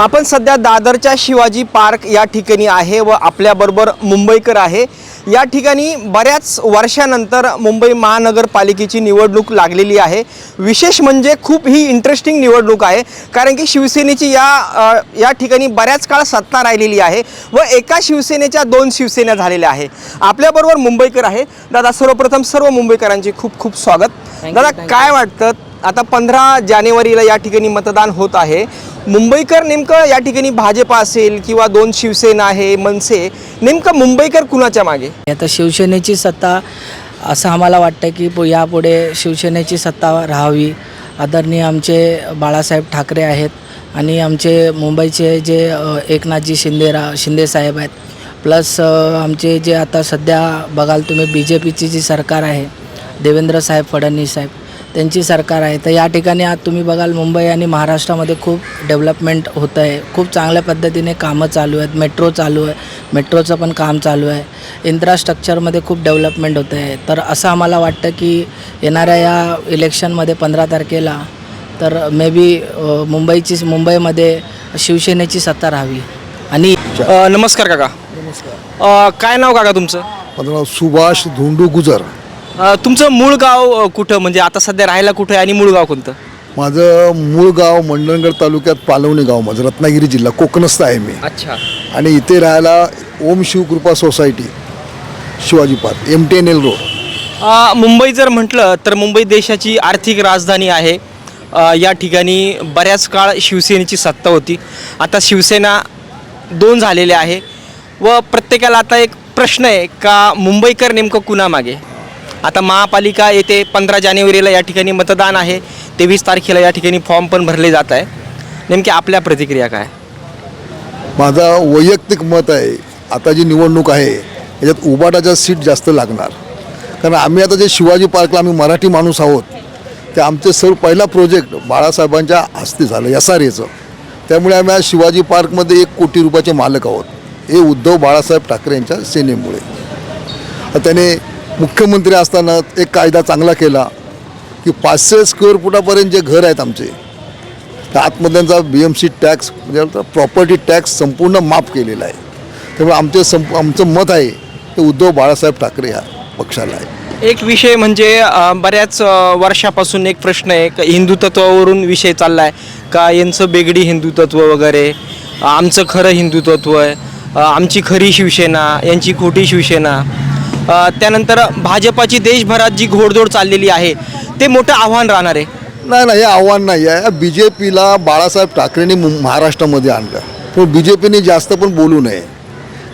आपण सध्या दादरच्या शिवाजी पार्क या ठिकाणी आहे व आपल्याबरोबर मुंबईकर आहे। या ठिकाणी बऱ्याच वर्षानंतर मुंबई महानगरपालिकेची निवडणूक लागलेली आहे। विशेष म्हणजे खूप ही इंटरेस्टिंग निवडणूक आहे, कारण की शिवसेनेची या ठिकाणी बऱ्याच काळ सत्ता राहिलेली आहे व एका शिवसेनेच्या दोन शिवसेना झालेल्या आहे। आपल्याबरोबर मुंबईकर आहे। दादा, सर्वप्रथम सर्व मुंबईकरांचे खूप खूप स्वागत। दादा, काय वाटतं, आता 15 जानेवारीला या ठिकाणी मतदान होत आहे। मुंबईकर नेमकं या ठिकाणी भाजप असेल किंवा दोन शिवसेना आहे, मनसे, नेमकं मुंबईकर कुणाच्या मागे? आता शिवसेनेची सत्ता असं आम्हाला वाटतं की यापुढे शिवसेनेची सत्ता राहावी। आदरणीय आमचे बाळासाहेब ठाकरे आहेत आणि आमचे मुंबईचे जे एकनाथजी शिंदे साहेब आहेत, प्लस आमचे जे आता सध्या बघाल तुम्ही BJPची जी सरकार आहे, देवेंद्र साहेब फडणवीस साहेब त्यांची सरकार आहे। तर या ठिकाणी आज तुम्ही बघाल मुंबई आणि महाराष्ट्रामध्ये खूप डेव्हलपमेंट होतं आहे, खूप चांगल्या पद्धतीने कामं चालू आहेत। मेट्रो चालू आहे, मेट्रोचं पण काम चालू आहे, इन्फ्रास्ट्रक्चरमध्ये खूप डेव्हलपमेंट होतं आहे। तर असं आम्हाला वाटतं की येणाऱ्या या इलेक्शनमध्ये 15 तारखेला तर मे बी मुंबईमध्ये शिवसेनेची सत्ता राहावी। आणि नमस्कार काका। नमस्कार। काय नाव काका तुमचं? माझं नाव सुभाष धोंडू गुजर। तुमचं मूळ गाव कुठं, म्हणजे आता सध्या राहायला कुठं आहे आणि मूळ गाव कोणतं? माझं मूळ गाव मंडणगड तालुक्यात पालवणी गाव, माझं रत्नागिरी जिल्हा, कोकणस्थ आहे मी। अच्छा। आणि इथे राहायला Om Shivkrupa society, Shivaji park, MTNL road. Mumbai जर म्हटलं तर मुंबई देशाची आर्थिक राजधानी आहे। या ठिकाणी बऱ्याच काळ शिवसेनेची सत्ता होती, आता शिवसेना दोन झालेल्या आहे व प्रत्येकाला आता एक प्रश्न आहे का मुंबईकर नेमकं कुणामागे? आता महापालिका येते 15 जानेवारीला या ठिकाणी मतदान आहे, 23 तारखेला या ठिकाणी फॉर्म पण भरले जात आहे। नेमकी आपल्या प्रतिक्रिया काय? माझा वैयक्तिक मत आहे, आता जी निवडणूक आहे याच्यात उबाटाच्या सीट जास्त लागणार, कारण आम्ही आता जे शिवाजी पार्कला आम्ही मराठी माणूस आहोत, ते आमचे सर्व पहिला प्रोजेक्ट बाळासाहेबांच्या हस्ते झालं SRAचं। त्यामुळे आम्ही आज शिवाजी पार्कमध्ये 1 कोटी रुपयाचे मालक आहोत, हे उद्धव बाळासाहेब ठाकरे यांच्या सेनेमुळे। त्याने मुख्यमंत्री असताना एक कायदा चांगला केला की 500 स्क्वेअर फुटापर्यंत जे घर आहेत आमचे, त्या आतमधल्यांचा BMC टॅक्स म्हणजे प्रॉपर्टी टॅक्स संपूर्ण माफ केलेला आहे। त्यामुळे आमचं मत आहे ते उद्धव बाळासाहेब ठाकरे ह्या पक्षाला आहे। एक विषय म्हणजे बऱ्याच वर्षापासून एक प्रश्न आहे, हिंदुत्वावरून विषय चालला आहे का यांचं बेगडी हिंदुत्व वगैरे, आमचं खरं हिंदुत्व आहे, आमची खरी शिवसेना, यांची खोटी शिवसेना। त्यानंतर भाजपाची देशभरात जी घोडदौड चाललेली आहे ते मोठं आव्हान राहणार आहे। नाही, हे आव्हान नाही आहे। BJPला बाळासाहेब ठाकरेंनी महाराष्ट्रामध्ये आणलं, पण BJPने जास्त पण बोलू नये,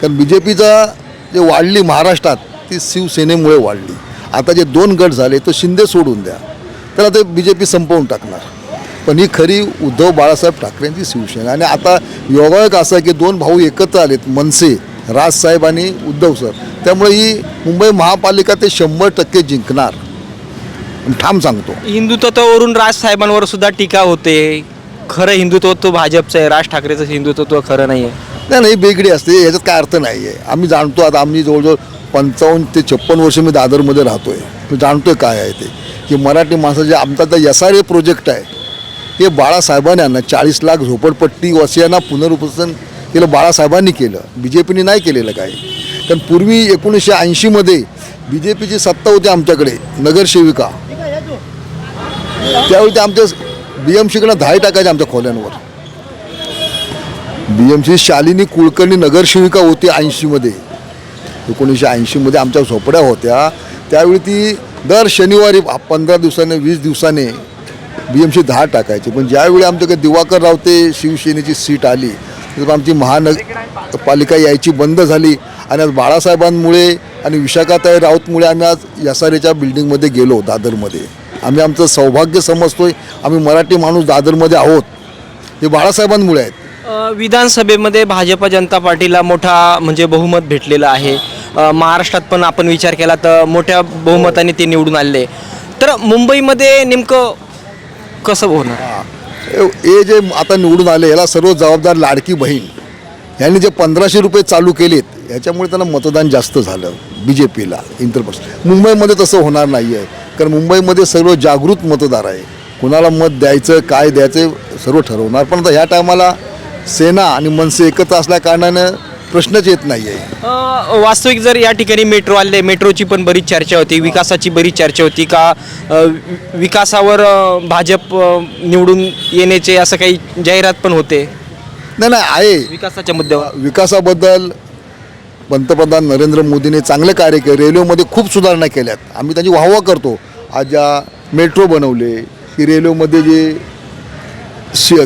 कारण BJPचा जे वाढली महाराष्ट्रात ती शिवसेनेमुळे वाढली। आता जे 2 गट झाले तर शिंदे सोडून द्या, त्याला ते BJP संपवून टाकणार, पण ही खरी उद्धव बाळासाहेब ठाकरेंची शिवसेना। आणि आता योगायोग असं आहे की 2 भाऊ एकत्र आलेत, मनसे, राजसाहेब आणि उद्धव सर। त्यामुळे ही मुंबई महापालिका ते 100% जिंकणार, ठाम सांगतो। हिंदुत्वावरून राजसाहेबांवर सुद्धा टीका होते, खरं हिंदुत्व तो भाजपचं आहे, राज ठाकरेचं हिंदुत्व खरं नाही आहे। नाही, बेगडी असते, याच्यात काय अर्थ नाही आहे। आम्ही जाणतो, आता आम्ही जवळजवळ 55 ते 56 वर्ष मी दादरमध्ये राहतो आहे, मी जाणतो आहे काय आहे ते, की मराठी माणसाचे आमचा तर SRA प्रोजेक्ट आहे, हे बाळासाहेबांनी आणलं। 40 लाख झोपडपट्टी वसियांना पुनर्वसन केलं बाळासाहेबांनी केलं, BJPने नाही केलेलं काय। कारण पूर्वी 1980मध्ये BJPची सत्ता होती आमच्याकडे, नगरसेविका, त्यावेळी ते आमच्या BMCकडनं धाय टाकायचे आमच्या खोल्यांवर। BMC शालिनी कुलकर्णी नगरसेविका होती 80मध्ये, 1980मध्ये आमच्या झोपड्या होत्या। त्यावेळी ती दर शनिवारी 15 दिवसाने 20 दिवसाने BMC धाड टाकायची, पण ज्यावेळी आमच्याकडे दिवाकर रावते शिवसेनेची सीट आली तर आमची महानगरपालिका यायची बंद झाली। आणि आज बाळासाहेबांमुळे आणि विशाखाताई राऊतमुळे आम्ही आज SRAच्या बिल्डिंगमध्ये गेलो दादरमध्ये। आम्ही आमचं सौभाग्य समजतोय, आम्ही मराठी माणूस दादरमध्ये आहोत, हे बाळासाहेबांमुळे आहेत। विधानसभेमध्ये भाजप जनता पार्टीला मोठा म्हणजे बहुमत भेटलेलं आहे। महाराष्ट्रात पण आपण विचार केला तर मोठ्या बहुमताने ते निवडून आले, तर मुंबईमध्ये नेमकं कसं होणार? हे जे आता निवडून आले याला सर्व जबाबदार लाडकी बहीण यांनी जे 1500 रुपये चालू केलेत, याच्यामुळे त्यांना मतदान जास्त झालं BJPला इंटरपक्ष। मुंबईमध्ये तसं होणार नाही आहे, कारण मुंबईमध्ये सर्व जागृत मतदार आहे, कुणाला मत द्यायचं काय द्यायचं सर्व ठरवणार। पण आता ह्या टायमाला सेना आणि मनसे एकत्र असल्या कारणानं प्रश्नच येत नाही आहे. वास्तविक जर या ठिकाणी मेट्रो आले, मेट्रोची पण बरीच चर्चा होती, विकासाची बरीच चर्चा होती का विकासावर भाजप निवडून येण्याचे असं काही जाहिरात पण होते नाही आहे. विकासाच्या मुद्द्यावर. विकासाबद्दल पंतप्रधान नरेंद्र मोदीने चांगलं कार्य केलं. रेल्वेमध्ये खूप सुधारणा केल्यात. आम्ही त्याची वाहवा करतो. आज ज्या मेट्रो बनवले, की रेल्वेमध्ये जे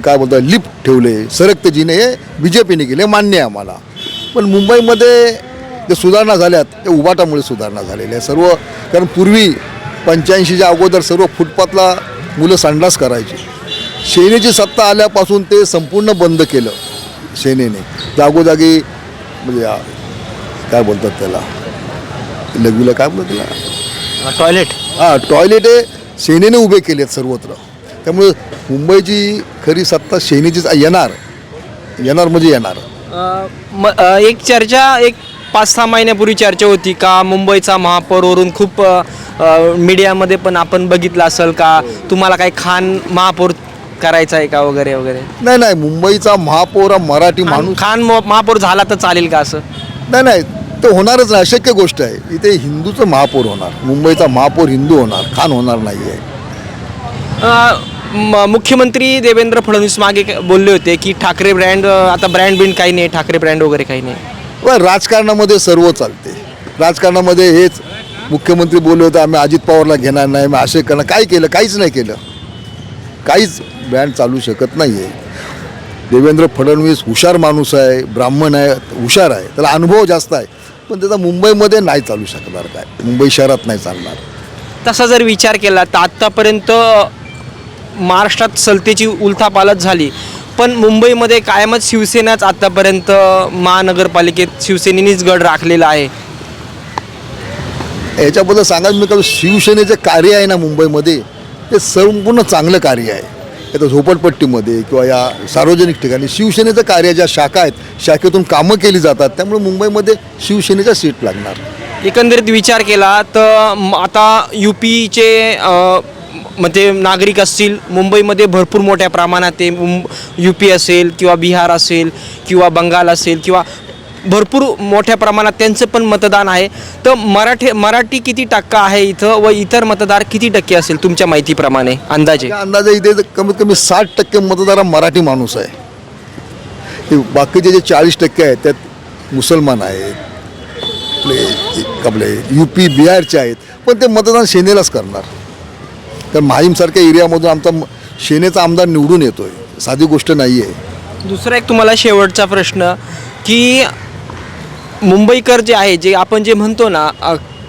काय बोलतात लिफ्ट ठेवले, सरकते जिने, हे बी जे पीने केले, मान्य आहे आम्हाला. पण मुंबईमध्ये जे सुधारणा झाल्यात ते उबाटामुळे सुधारणा झालेल्या आहे सर्व. कारण पूर्वी 85च्या अगोदर सर्व फुटपाथला मुलं संडास करायची. सेनेची सत्ता आल्यापासून ते संपूर्ण बंद केलं सेनेने. जागोजागी म्हणजे काय बोलतात त्याला, लघवीला काय बोलतात त्याला, टॉयलेट. टॉयलेट हे सेनेने उभे केले आहेत सर्वत्र. त्यामुळे मुंबईची खरी सत्ता सेनेचीच येणार म्हणजे येणार. एक चर्चा एक 5-6 महिन्यापूर्वी चर्चा होती का मुंबईचा महापौरवरून खूप मीडियामध्ये पण आपण बघितलं असेल का तुम्हाला काही खान महापौर करायचा आहे का वगैरे वगैरे. नाही, मुंबईचा महापौर हा मराठी माणूस. खान महापौर झाला तर चालेल का असं? नाही, ते होणारच नाही, अशक्य गोष्ट आहे. इथे हिंदूचं महापौर होणार, मुंबईचा महापौर हिंदू होणार, खान होणार नाही आहे. मुख्यमंत्री देवेंद्र फडणवीस मागे बोलले होते की ठाकरे ब्रँड आता ब्रँड काही नाही, ठाकरे ब्रँड वगैरे काही नाही. राजकारणामध्ये सर्व चालते. राजकारणामध्ये हेच मुख्यमंत्री बोलले होते आम्ही अजित पवारला घेणार नाही, मी असे करणार. काय केलं? काहीच नाही केलं. काहीच ब्रँड चालू शकत नाही आहे. देवेंद्र फडणवीस हुशार माणूस आहे, ब्राह्मण आहे, हुशार आहे, त्याला अनुभव जास्त आहे. पण त्याचा मुंबईमध्ये नाही चालू शकणार. काय मुंबई शहरात नाही चालणार. तसा जर विचार केला तर आत्तापर्यंत महाराष्ट्रात सत्तेची उलथापालथ झाली, पण मुंबईमध्ये कायमच शिवसेनाच आत्तापर्यंत महानगरपालिकेत शिवसेनेनेच गड राखलेला आहे. याच्याबद्दल सांगायचं मी का, शिवसेनेचं कार्य आहे ना मुंबईमध्ये, ते संपूर्ण चांगलं कार्य आहे. आता झोपडपट्टीमध्ये किंवा या सार्वजनिक ठिकाणी शिवसेनेचं कार्य, ज्या शाखा आहेत, शाखेतून कामं केली जातात. त्यामुळे मुंबईमध्ये शिवसेनेचा सीट लागणार. एकंदरीत विचार केला तर आता UPचे म्हणजे नागरिक असतील मुंबईमध्ये भरपूर मोठ्या प्रमाणात ते UP असेल किंवा बिहार असेल किंवा बंगाल असेल किंवा भरपूर मोठ्या प्रमाणात त्यांचं पण मतदान आहे. तर मराठी किती टक्का आहे इथं व इतर मतदार किती टक्के असेल तुमच्या माहितीप्रमाणे अंदाजे? अंदाजे इथे कमीत कमी 60% मतदार हा मराठी माणूस आहे. हे बाकीचे जे 40% आहेत त्यात मुसलमान आहेत, आपले UP बिहारचे आहेत. पण ते मतदान सेनेलाच करणार. तर माहीमसारख्या एरियामधून आमचा सेनेचा आमदार निवडून येतोय, साधी गोष्ट नाही आहे. दुसरा एक तुम्हाला शेवटचा प्रश्न की मुंबईकर जे आहे, जे आपण जे म्हणतो ना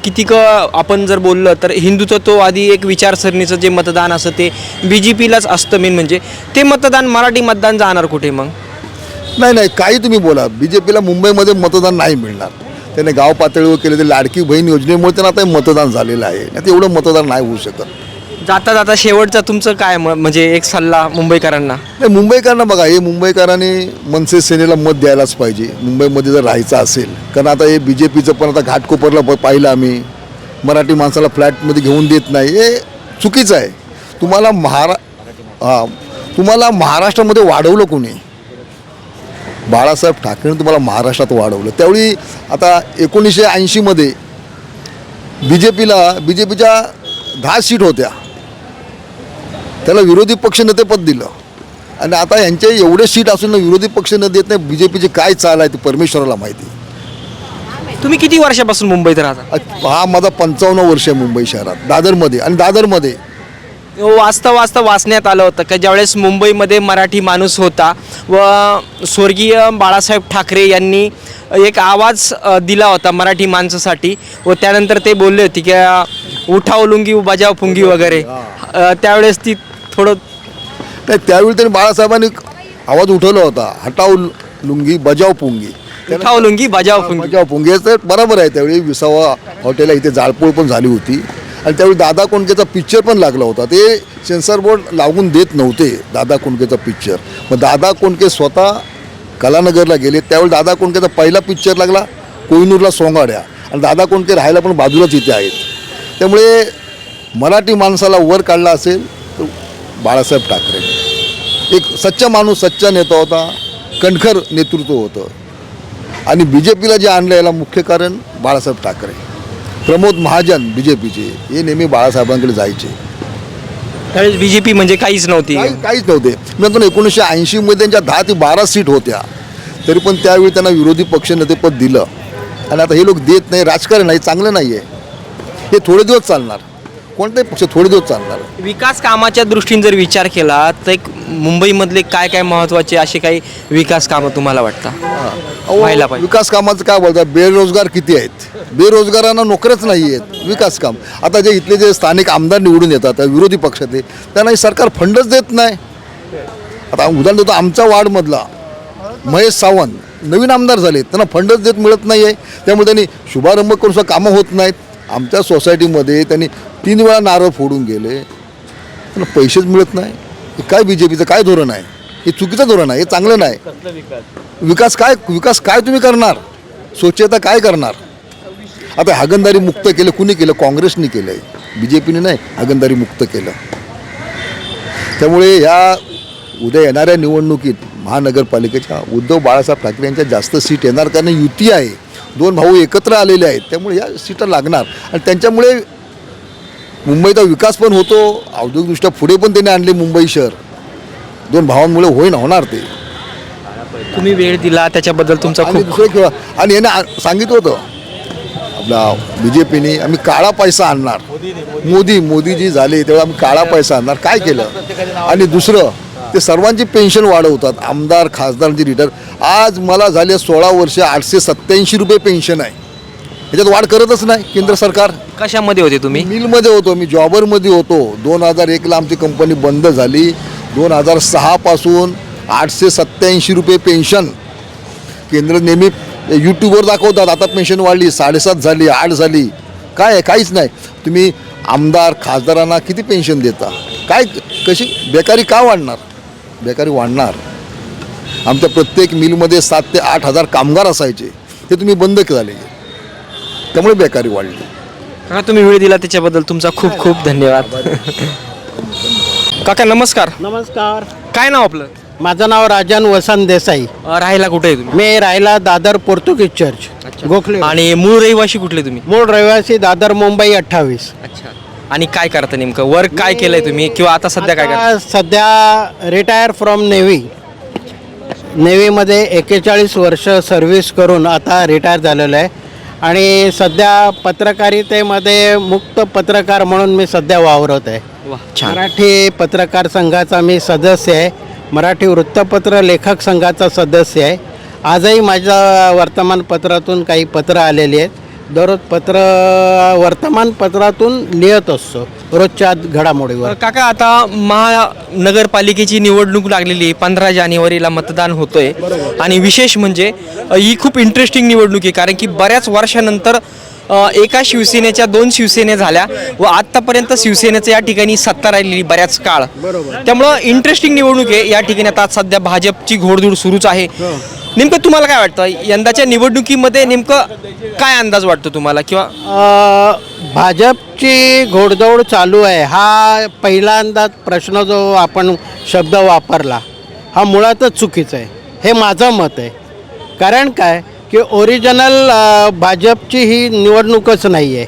कितीक आपण जर बोललं तर हिंदुत्ववादी एक विचारसरणीचं जे मतदान असतं ते BJPलाच असतं मेन. म्हणजे ते मतदान मराठी मतदान जाणार कुठे मग? नाही, काही तुम्ही बोला, BJPला मुंबईमध्ये मतदान नाही मिळणार. त्याने गाव पातळीवर केले ते लाडकी बहीण योजनेमुळे त्यांना आता मतदान झालेलं आहे. आता एवढं मतदान नाही होऊ शकत. जाता जाता शेवटचा तुमचं काय म्हणजे एक सल्ला मुंबईकरांना? नाही, मुंबईकरांना बघा, हे मुंबईकरांनी मनसे सेनेला मत द्यायलाच पाहिजे मुंबईमध्ये जर राहायचं असेल. कारण आता हे BJPचं पण आता घाटकोपरला पाहिलं आम्ही, मराठी माणसाला फ्लॅटमध्ये घेऊन देत नाही. हे चुकीचं आहे. तुम्हाला महाराष्ट्रामध्ये वाढवलं कोणी? बाळासाहेब ठाकरेंनी तुम्हाला महाराष्ट्रात वाढवलं. त्यावेळी आता 1980मध्ये BJPच्या 10 सीट होत्या, त्याला विरोधी पक्षनेतेपद दिलं. आणि आता यांचे एवढे सीट असून विरोधी पक्ष न देत नाही. BJPची काय चाल आहे ते परमेश्वराला माहिती. तुम्ही किती वर्षापासून मुंबईत राहता? हा माझा 55 वर्ष आहे मुंबई शहरात, दादरमध्ये. आणि दादरमध्ये वाचता वाचण्यात आलं होतं का ज्यावेळेस मुंबईमध्ये मराठी माणूस होता व स्वर्गीय बाळासाहेब ठाकरे यांनी एक आवाज दिला होता मराठी माणसासाठी व त्यानंतर ते बोलले होते की उठाव लुंगी बजाव पुंगी वगैरे. त्यावेळेस ती थोडं नाही, त्यावेळी त्यांनी बाळासाहेबांनी आवाज उठवला होता, हटाव लुंगी बजाव पुंगी. उठाव लुंगी बजाव पुंगी. बजाव पुंगी तर बरोबर आहे. त्यावेळी विसावा हॉटेलला इथे जाळपोळ पण झाली होती. आणि त्यावेळी दादा कोंडकेचा पिक्चर पण लागला होता. ते सेन्सर बोर्ड लागून देत नव्हते दादा कोंडकेचा पिक्चर. मग दादा कोंडके स्वतः कलानगरला गेले. त्यावेळी दादा कोंडकेचा पहिला पिक्चर लागला कोहिनूरला सोंगाड्या. आणि दादा कोंडके राहायला पण बाजूलाच इथे आहेत. त्यामुळे मराठी माणसाला वर काढला असेल तर बाळासाहेब ठाकरे एक सच्चा माणूस, सच्चा नेता होता. कणखर नेतृत्व होतं. आणि बी जे पीला जे आणलं याला मुख्य कारण बाळासाहेब ठाकरे. प्रमोद महाजन बी जे पीचे हे नेहमी बाळासाहेबांकडे जायचे. त्यावेळेस BJP म्हणजे काहीच नव्हती. काहीच नव्हते. मी म्हणतो 1980मध्ये त्यांच्या 10 ते 12 सीट होत्या, तरी पण त्यावेळी त्यांना विरोधी पक्षनेतेपद दिलं. आणि आता हे लोक देत नाही. राजकारण नाही, चांगलं नाही आहे. हे थोडे दिवस चालणार, कोणताही पक्ष थोडे दिवस चालणार. विकास कामाच्या दृष्टीने जर विचार केला तर एक मुंबईमधले काय काय महत्त्वाचे असे काही विकास कामं तुम्हाला वाटतं व्हायला पाहिजे? विकास कामाचं काय बोलतात, बेरोजगार किती आहेत, बेरोजगारांना नोकऱ्याच नाही आहेत. विकास काम आता जे इथले जे स्थानिक आमदार निवडून येतात विरोधी पक्षातले, त्यांना हे सरकार फंडच देत नाही. आता उदाहरण देतो, आमच्या वार्डमधला महेश सावंत नवीन आमदार झाले, त्यांना फंडच देत मिळत नाही आहे. त्यामुळे त्यांनी शुभारंभ करून सुद्धा कामं होत नाहीत. आमच्या सोसायटीमध्ये त्यांनी 3 वेळा नारळ फोडून गेले, त्यांना पैसेच मिळत नाही. हे काय BJPचं काय धोरण आहे? हे चुकीचं धोरण आहे, हे चांगलं नाही. विकास काय तुम्ही करणार? स्वच्छता काय करणार? आता हागणदारी मुक्त केलं, कुणी केलं? काँग्रेसने केलं आहे, BJPने नाही हागणदारी मुक्त केलं. त्यामुळे ह्या उद्या येणाऱ्या निवडणुकीत महानगरपालिकेच्या उद्धव बाळासाहेब ठाकरे यांच्या जास्त सीट येणार, कारण युती आहे, 2 भाऊ एकत्र आलेले आहेत. त्यामुळे या सीटा लागणार आणि त्यांच्यामुळे मुंबईचा विकास पण होतो. औद्योगिकदृष्ट्या पुढे पण त्यांनी आणले मुंबई शहर. 2 भावांमुळे होणार ते. तुम्ही वेळ दिला त्याच्याबद्दल तुमचा आणि खूप दुसरं आणि याने सांगितलं होतं आपला BJPने, आम्ही काळा पैसा आणणार. मोदीजी झाले तेव्हा आम्ही काळा पैसा आणणार. काय केलं? आणि दुसरं ते सर्वांची पेन्शन वाढवतात, आमदार खासदारांची रिटायर. आज मला झाले 16 वर्ष 887 रुपये पेन्शन आहे. ह्याच्यात वाढ करतच नाही केंद्र सरकार. कशामध्ये होते तुम्ही? मिलमध्ये होतो मी, जॉबरमध्ये होतो. 2001ला आमची कंपनी बंद झाली. 2006 पासून 887 रुपये पेन्शन. केंद्र नेहमी यूट्यूबवर दाखवतात आता पेन्शन वाढली, 7.5 झाली, 8 झाली. काय आहे? काहीच नाही. तुम्ही आमदार खासदारांना किती पेन्शन देता? काय कशी बेकारी का वाढणार? बेकारी वाढणार. आमच्या प्रत्येक मिलमध्ये 7 ते 8 हजार कामगार असायचे, ते तुम्ही बंद झाले, त्यामुळे बेकारी वाढली. काका तुम्ही वेळ दिला त्याच्याबद्दल तुमचा खूप खूप धन्यवाद. काका नमस्कार. नमस्कार. काय नाव आपलं? माझं नाव राजन वसंत देसाई. राहायला कुठे आहे तुम्ही? मी राहिला दादर पोर्तुगीज चर्च गोखले. आणि मूळ रहिवाशी कुठले तुम्ही? मूळ रहिवासी दादर मुंबई 28. अच्छा. आणि काय करता नेमकं? वर्क काय केलंय तुम्ही किंवा आता सध्या काय करता? सध्या रिटायर फ्रॉम नेव्हीमध्ये 41 वर्ष सर्व्हिस करून आता रिटायर झालेलं आहे. आणि सध्या पत्रकारितेमध्ये मुक्त पत्रकार म्हणून मी सध्या वावरत आहे. वा छान. मराठी पत्रकार संघाचा मी सदस्य आहे. मराठी वृत्तपत्र लेखक संघाचा सदस्य आहे. आजही माझ्या वर्तमानपत्रातून काही पत्र आलेली आहेत. दररोज वर्तमानपत्रातून लिहित असतो रोजच्या घडामोडीवर. काका आता महानगरपालिकेची निवडणूक लागलेली आहे. 15 जानेवारीला मतदान होतंय. आणि विशेष म्हणजे ही खूप इंटरेस्टिंग निवडणूक आहे, कारण की बऱ्याच वर्षानंतर एका शिवसेनेच्या 2 शिवसेने झाल्या व आत्तापर्यंत शिवसेनेचं या ठिकाणी सत्ता राहिलेली बऱ्याच काळ. त्यामुळं इंटरेस्टिंग निवडणूक आहे. या ठिकाणी आता सध्या भाजपची घोडदौड सुरूच आहे. नेमकं तुम्हाला काय वाटतं यंदाच्या निवडणुकीमध्ये नेमकं काय अंदाज वाटतो तुम्हाला? किंवा भाजपची घोडदौड चालू आहे हा पहिल्यांदा प्रश्न जो आपण शब्द वापरला हा मुळातच चुकीचा आहे, हे माझं मत आहे. कारण काय की ओरिजिनल भाजपची ही निवडणूकच नाही आहे.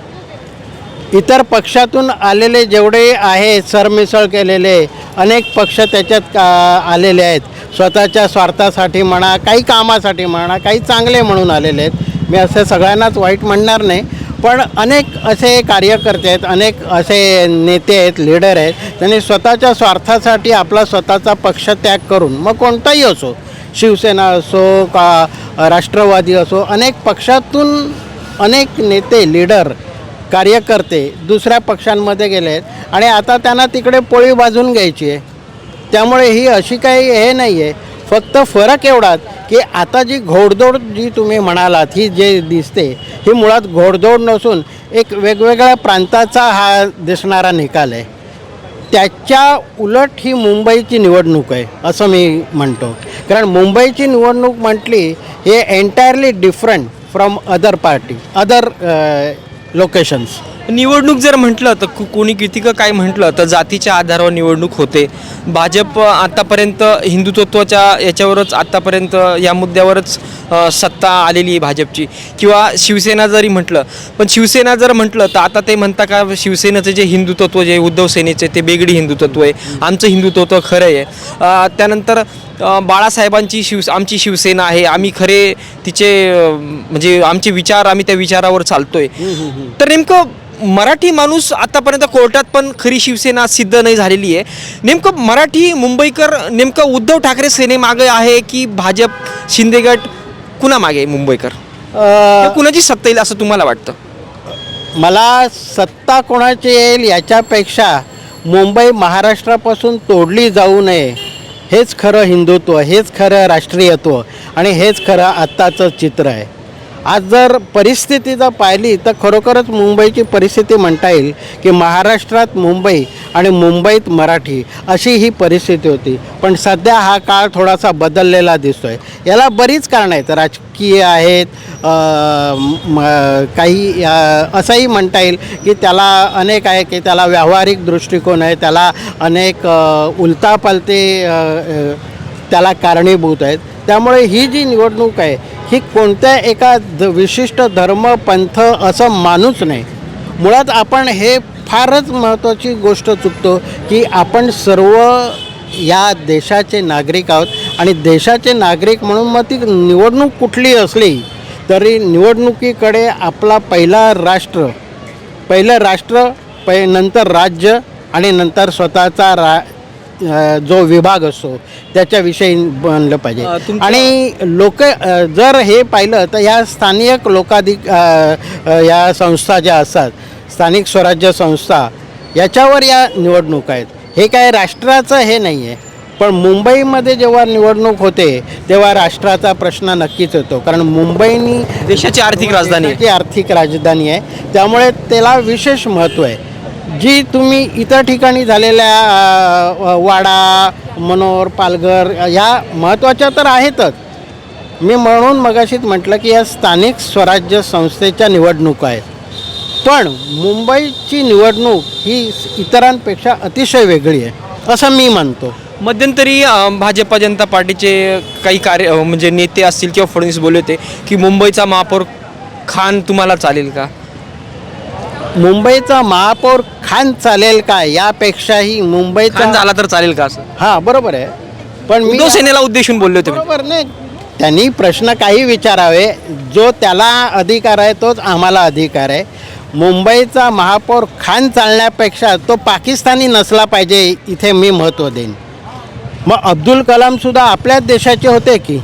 इतर पक्षातून आलेले जेवढे आहे सरमिसळ केलेले अनेक पक्ष त्याच्यात आलेले आहेत. स्वतःच्या स्वार्थासाठी म्हणा, काही कामासाठी म्हणा, काही चांगले म्हणून आलेले आहेत. मी असे सगळ्यांनाच वाईट म्हणणार नाही, पण अनेक असे कार्यकर्ते आहेत, अनेक असे नेते आहेत, लीडर आहेत, त्यांनी स्वतःच्या स्वार्थासाठी आपला स्वतःचा पक्ष त्याग करून मग कोणताही असो, शिवसेना असो का राष्ट्रवादी असो, अनेक पक्षातून अनेक नेते, लीडर, कार्यकर्ते दुसऱ्या पक्षांमध्ये गेले आहेत आणि आता त्यांना तिकडे पोळी भाजून घ्यायची आहे. त्यामुळे ही अशी काही हे नाही आहे. फक्त फरक एवढाच की आता जी घोडदौड जी तुम्ही म्हणालात ही जे दिसते ही मुळात घोडदौड नसून एक वेगवेगळ्या प्रांताचा हा दिसणारा निकाल आहे. त्याच्या उलट ही मुंबईची निवडणूक आहे असं मी म्हणतो. कारण मुंबईची निवडणूक म्हटली हे entirely different from other party, other locations. निवडणूक जर म्हटलं तर कोणी किती का काय म्हटलं तर जातीच्या आधारावर निवडणूक होते. भाजप आत्तापर्यंत हिंदुत्वाच्या याच्यावरच आत्तापर्यंत या मुद्द्यावरच सत्ता आलेली आहे भाजपची. किंवा शिवसेना जरी म्हटलं, पण शिवसेना जर म्हटलं तर आता ते म्हणता का शिवसेनेचं जे हिंदुत्व जे उद्धव सेनेचे ते वेगळी हिंदुत्व आहे, आमचं हिंदुत्व खरं आहे. त्यानंतर बाळासाहेबांची आमची शिवसेना आहे, आम्ही खरे तिचे म्हणजे आमचे विचार आम्ही त्या विचारावर चालतोय. तर नेमकं मराठी माणूस आतापर्यंत कोर्टात पण खरी शिवसेना सिद्ध नाही झालेली आहे. नेमकं मराठी मुंबईकर नेमकं उद्धव ठाकरे सेनेमागे आहे की भाजप शिंदे गट कुणा मागे आहे मुंबईकर? कुणाची सत्ता येईल असं तुम्हाला वाटतं? मला सत्ता कोणाची येईल याच्यापेक्षा मुंबई महाराष्ट्रापासून तोडली जाऊ नये हेच खरं हिंदुत्व, हेच खरं राष्ट्रीयत्व आणि हेच खरं आत्ताचं चित्र आहे. आज जर परिस्थिती जर पाहिली तर खरोखरच मुंबईची परिस्थिती म्हणता येईल की महाराष्ट्रात मुंबई आणि मुंबईत मराठी अशी ही परिस्थिती होती. पण सध्या हा काळ थोडासा बदललेला दिसतो आहे. याला बरीच कारणं आहेत, राजकीय आहेत, काही असंही म्हणता येईल की त्याला अनेक आहे की त्याला व्यावहारिक दृष्टिकोन आहे, त्याला अनेक उलतापालते त्याला कारणीभूत आहेत. त्यामुळे ही जी निवडणूक आहे ही कोणत्या एका विशिष्ट धर्म पंथ असं मानूच नाही. मुळात आपण हे फारच महत्त्वाची गोष्ट चुकतो की आपण सर्व या देशाचे नागरिक आहोत आणि देशाचे नागरिक म्हणून मग ती निवडणूक कुठली असली तरी निवडणुकीकडे आपला पहिलं राष्ट्र नंतर राज्य आणि नंतर स्वतःचा जो विभाग असतो त्याच्याविषयी बनलं पाहिजे. आणि लोक जर हे पाहिलं तर ह्या स्थानिक या संस्था ज्या असतात, स्थानिक स्वराज्य संस्था, याच्यावर या निवडणूक आहेत. हे काय राष्ट्राचं हे नाही आहे. पण मुंबईमध्ये जेव्हा निवडणूक होते तेव्हा राष्ट्राचा प्रश्न नक्कीच येतो, कारण मुंबईनी देशाची आर्थिक राजधानी आहे. त्यामुळे त्याला विशेष महत्त्व आहे. जी तुम्ही इतर ठिकाणी झालेल्या वाडा, मनोर, पालघर या महत्त्वाच्या तर आहेतच. मी म्हणून मगाशीच म्हटलं की या स्थानिक स्वराज्य संस्थेच्या निवडणुका आहेत. पण मुंबईची निवडणूक ही इतरांपेक्षा अतिशय वेगळी आहे असं मी मानतो. मध्यंतरी भाजपा जनता पार्टीचे काही म्हणजे नेते असतील किंवा फडणवीस बोलले होते की मुंबईचा महापौर खान तुम्हाला चालेल का? मुंबईचा महापौर खान चालेल का यापेक्षाही मुंबईचा झाला तर चालेल का असं? हां, बरोबर आहे. पण मी सेनेला उद्देशून बोलले होते. बरोबर नाही, त्यांनी प्रश्न काही विचारावे. जो त्याला अधिकार आहे तोच आम्हाला अधिकार आहे. मुंबईचा महापौर खान चालण्यापेक्षा तो पाकिस्तानी नसला पाहिजे इथे मी महत्त्व देईन. मग अब्दुल कलामसुद्धा आपल्याच देशाचे होते की,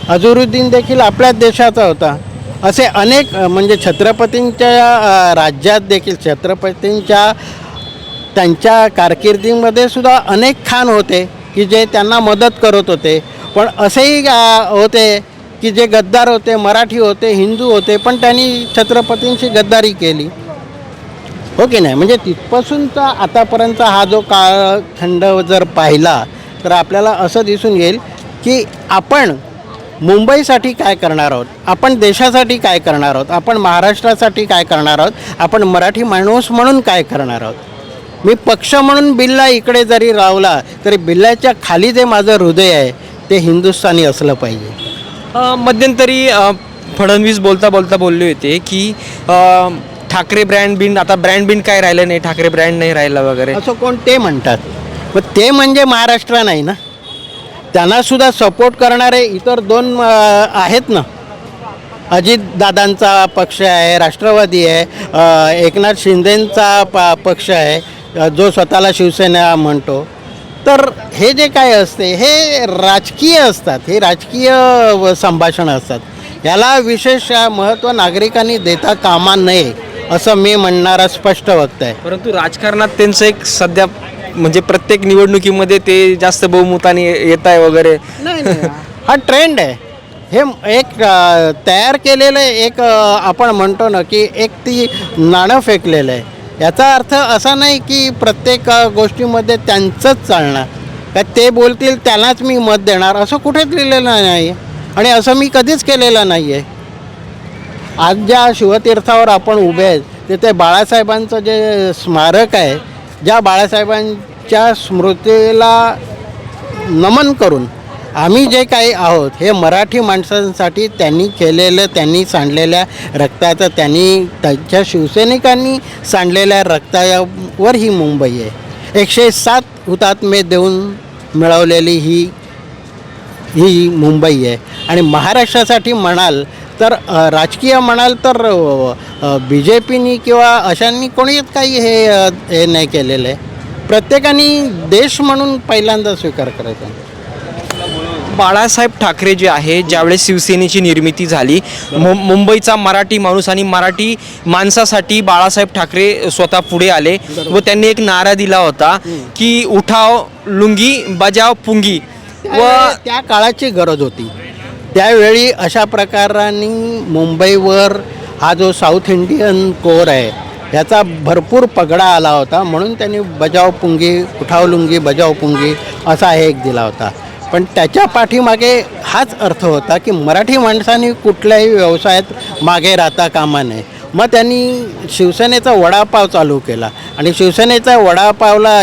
अझरुद्दीन देखील आपल्याच देशाचा होता. असे अनेक म्हणजे छत्रपतींच्या राज्यात देखील त्यांच्या कारकिर्दीमध्ये सुद्धा अनेक खान होते की जे त्यांना मदत करत होते. पण असेही होते की जे गद्दार होते, मराठी होते, हिंदू होते, पण त्यांनी छत्रपतींची गद्दारी केली, हो की नाही. म्हणजे तिथपासूनचा आतापर्यंत हा जो काळखंड जर पाहिला तर आपल्याला असं दिसून येईल की आपण मुंबईसाठी काय करणार आहोत, आपण देशासाठी काय करणार आहोत, आपण महाराष्ट्रासाठी काय करणार आहोत, आपण मराठी माणूस म्हणून काय करणार आहोत. मी पक्ष म्हणून बिल्ला इकडे जरी रावला तरी बिल्ल्याच्या खाली जे माझं हृदय आहे ते हिंदुस्थानी असलं पाहिजे. मध्यंतरी फडणवीस बोलता बोलले होते की ठाकरे ब्रँड आता ब्रँड काय राहिलं नाही, ठाकरे ब्रँड नाही राहिला वगैरे असं कोण ते म्हणतात. मग ते म्हणजे महाराष्ट्र नाही ना. त्यांनासुद्धा सपोर्ट करणारे इतर दोन आहेत ना. अजितदादांचा पक्ष आहे, राष्ट्रवादी आहे, एकनाथ शिंदेंचा पक्ष आहे जो स्वतःला शिवसेना म्हणतो. तर हे जे काय असते हे राजकीय असतात, हे राजकीय संभाषणं असतात. याला विशेष महत्त्व नागरिकांनी देता कामा नये असं मी म्हणणारा स्पष्ट वक्ता आहे. परंतु राजकारणात त्यांचं एक सध्या म्हणजे प्रत्येक निवडणुकीमध्ये ते जास्त बहुमताने येत आहे वगैरे. नाही, हा ट्रेंड आहे. हे एक तयार केलेलं एक आपण म्हणतो ना की एक ती नाणं फेकलेलं आहे. याचा अर्थ असा नाही की प्रत्येक गोष्टीमध्ये त्यांचंच चालणार, का ते बोलतील त्यालाच मी मत देणार असं कुठेच लिहिलेलं नाही आणि असं मी कधीच केलेलं नाही आहे. आज ज्या शिवतीर्थावर आपण उभे आहेत तिथे बाळासाहेबांचं जे स्मारक आहे, ज्या बाळासाहेबांच्या स्मृतीला नमन करून आम्ही जे काही आहोत हे मराठी माणसांसाठी त्यांनी केलेलं, त्यांनी सांडलेल्या रक्ताचं, त्यांनी त्यांच्या शिवसैनिकांनी सांडलेल्या रक्तावर ही मुंबई आहे. 107 हुतात्मे देऊन मिळवलेली ही मुंबई आहे. आणि महाराष्ट्रासाठी म्हणाल तर राजकीय म्हणाल तर BJPनी किंवा अशांनी कोणीच काही हे नाही केलेलं आहे. प्रत्येकाने देश म्हणून पहिल्यांदा स्वीकार करायचा. बाळासाहेब ठाकरे जे आहे, ज्यावेळेस शिवसेनेची निर्मिती झाली, मुंबईचा मराठी माणूस आणि मराठी माणसासाठी बाळासाहेब ठाकरे स्वतः पुढे आले व त्यांनी एक नारा दिला होता की उठाव लुंगी बजाव पुंगी. व त्या काळाची गरज होती. त्यावेळी अशा प्रकाराने मुंबईवर हा जो साऊथ इंडियन कोर आहे ह्याचा भरपूर पगडा आला होता. म्हणून त्यांनी बजाव पुंगी, उठाव लुंगी बजाव पुंगी असा एक दिला होता. पण त्याच्या पाठीमागे हाच अर्थ होता की मराठी माणसांनी कुठल्याही व्यवसायात मागे राहता कामा नये. मग त्यांनी शिवसेनेचा वडापाव चालू केला आणि शिवसेनेचा वडापावला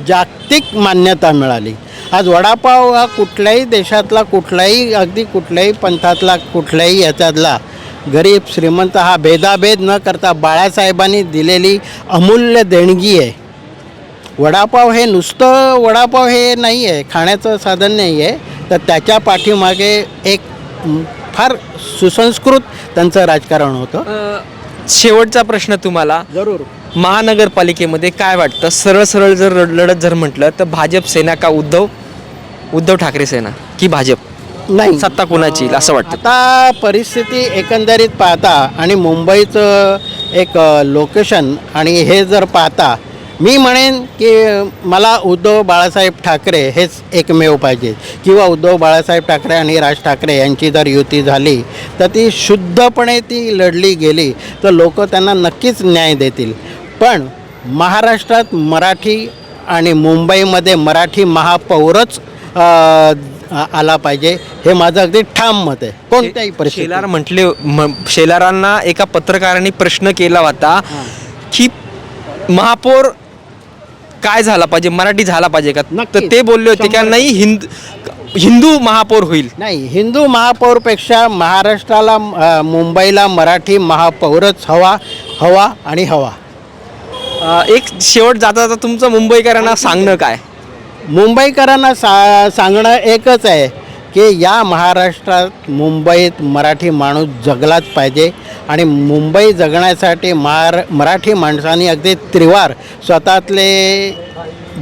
जागतिक मान्यता मिळाली. आज वडापाव हा कुठल्याही देशातला, अगदी कुठल्याही पंथातला, कुठल्याही याच्यातला गरीब श्रीमंत हा भेदाभेद न करता बाळासाहेबांनी दिलेली अमूल्य देणगी आहे. वडापाव हे नुसतं वडापाव हे नाही आहे, खाण्याचं साधन नाही आहे, तर त्याच्या पाठीमागे एक फार सुसंस्कृत त्यांचं राजकारण होतं. शेवटचा प्रश्न तुम्हाला, जरूर. महानगरपालिकेमध्ये काय वाटतं, सरळ जर लढत जर म्हटलं तर भाजप सेना का उद्धव ठाकरे सेना की भाजप? नाही, सत्ता कोणाची येईल असं वाटतं? आता परिस्थिती एकंदरीत पाहता आणि मुंबईचं एक लोकेशन आणि हे जर पाहता, मी म्हणेन की मला उद्धव बाळासाहेब ठाकरे हेच एकमेव पाहिजे. किंवा उद्धव बाळासाहेब ठाकरे आणि राज ठाकरे यांची जर युती झाली तर ती शुद्धपणे ती लढली गेली तर लोक त्यांना नक्कीच न्याय देतील. पण महाराष्ट्रात मराठी आणि मुंबईमध्ये मराठी महापौरच आला पाहिजे, हे माझं अगदी ठाम मत आहे. कोणत्याही परिस्थितीत. शेलारांना एका पत्रकारांनी प्रश्न केला होता की महापौर काय झाला पाहिजे, मराठी झाला पाहिजे का? तर ते बोलले होते की नाही, हिंदू महापौर होईल. नाही, हिंदू महापौरपेक्षा महाराष्ट्राला मुंबईला मराठी महापौरच हवा. एक शेवट जाता जाता तुमचं मुंबईकरांना सांगणं काय? मुंबईकरांना सांगणं एकच आहे की या महाराष्ट्रात मुंबईत मराठी माणूस जगलाच पाहिजे. आणि मुंबई जगण्यासाठी मराठी माणसांनी अगदी त्रिवार स्वतःतले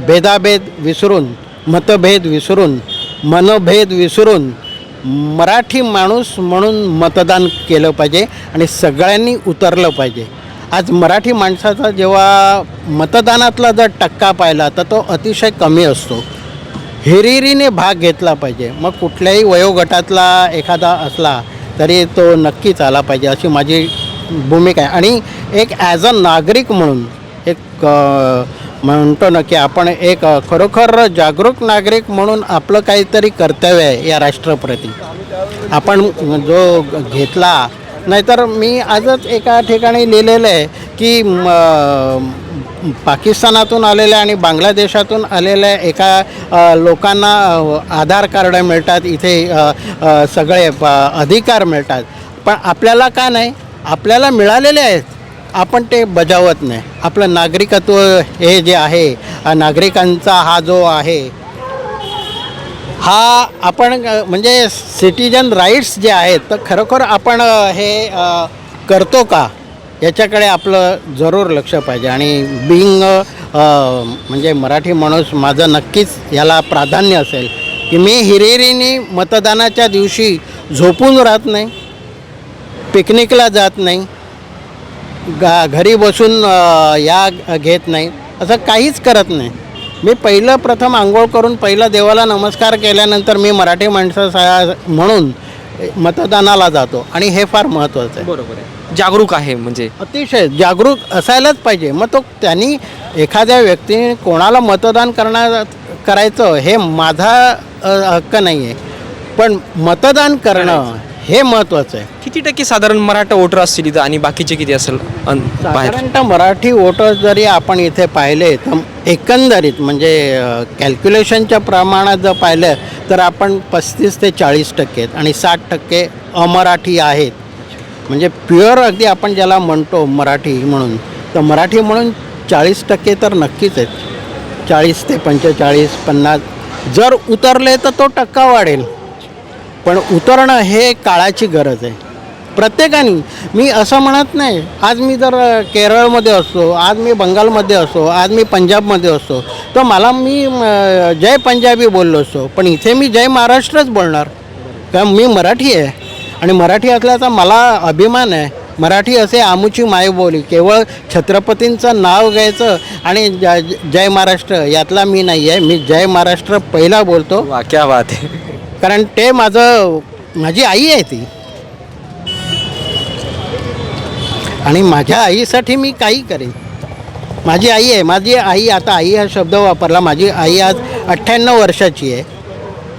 भेदाभेद विसरून, मतभेद विसरून, मनभेद विसरून मराठी माणूस म्हणून मतदान केलं पाहिजे आणि सगळ्यांनी उतरलं पाहिजे. आज मराठी माणसाचा जेव्हा मतदानातला जर टक्का पाहिला तर तो अतिशय कमी असतो. हिरिरीने भाग घेतला पाहिजे. मग कुठल्याही वयोगटातला एखादा असला तरी तो नक्कीच आला पाहिजे, अशी माझी भूमिका आहे. आणि एक ॲज अ नागरिक म्हणून एक म्हणतो ना की आपण एक खरोखर जागरूक नागरिक म्हणून आपलं काहीतरी कर्तव्य आहे या राष्ट्राप्रती आपण जो घेतला. नाहीतर मी आजच एका ठिकाणी लिहिलेलं आहे की पाकिस्तानातून आलेल्या आणि बांगलादेशातून आलेल्या एका लोकांना आधार कार्ड मिळतात, इथे सगळे अधिकार मिळतात, पण आपल्याला का नाही? आपल्याला मिळालेले आहेत, आपण ते बजावत नाही. आपलं नागरिकत्व हे जे आहे, नागरिकांचा हा जो आहे हा आपण म्हणजे सिटिजन राईट्स जे आहेत तर खरोखर आपण हे करतो का याच्याकडे आपलं जरूर लक्ष पाहिजे. आणि बिईंग म्हणजे मराठी माणूस माझं नक्कीच याला प्राधान्य असेल की मी हिरिरीने मतदानाच्या दिवशी झोपून राहत नाही, पिकनिकला जात नाही, घरी बसून घेत नाही, असं काहीच करत नाही. मी प्रथम आंघोळ करून पहिलं देवाला नमस्कार केल्यानंतर मी मराठी माणसा म्हणून मतदानाला जातो आणि हे फार महत्त्वाचं आहे. बरोबर आहे, जागरूक आहे, म्हणजे अतिशय जागरूक असायलाच पाहिजे. मग तो त्यांनी एखाद्या व्यक्तीने कोणाला मतदान करायचं हे माझा हक्क नाही आहे, पण मतदान करणं हे महत्त्वाचं आहे. किती टक्के साधारण मराठा वोटर असतील इथं आणि बाकीचे किती असेल बाहेर? साधारणतः मराठी वोटर्स जरी आपण इथे पाहिले तर एकंदरीत म्हणजे कॅल्क्युलेशनच्या प्रमाणात जर पाहिलं तर आपण 35 ते 40% आहेत आणि 60% अमराठी आहेत. म्हणजे प्युअर अगदी आपण ज्याला म्हणतो मराठी म्हणून, तर मराठी म्हणून 40% तर नक्कीच आहेत. 40 ते 45, 50 जर उतरले तर तो टक्का वाढेल. पण उतरणं हे काळाची गरज आहे प्रत्येकाने. मी असं म्हणत नाही, आज मी जर केरळमध्ये असतो, आज मी बंगालमध्ये असतो, आज मी पंजाबमध्ये असतो, तर मी जय पंजाबी बोललो असतो. पण इथे मी जय महाराष्ट्रच बोलणार, कारण मी मराठी आहे आणि मराठी असल्याचा मला अभिमान आहे. मराठी असे आमुची मायबोली, केवळ छत्रपतींचं नाव घ्यायचं आणि जय महाराष्ट्र यातला मी नाही आहे. मी जय महाराष्ट्र पहिला बोलतो. वा, क्या बात आहे. कारण ते माझी आई आहे ती, आणि माझ्या आईसाठी मी काही करेन. माझी आई आहे, माझी आई, आता आई हा शब्द वापरला, माझी आई आज 98 वर्षाची आहे.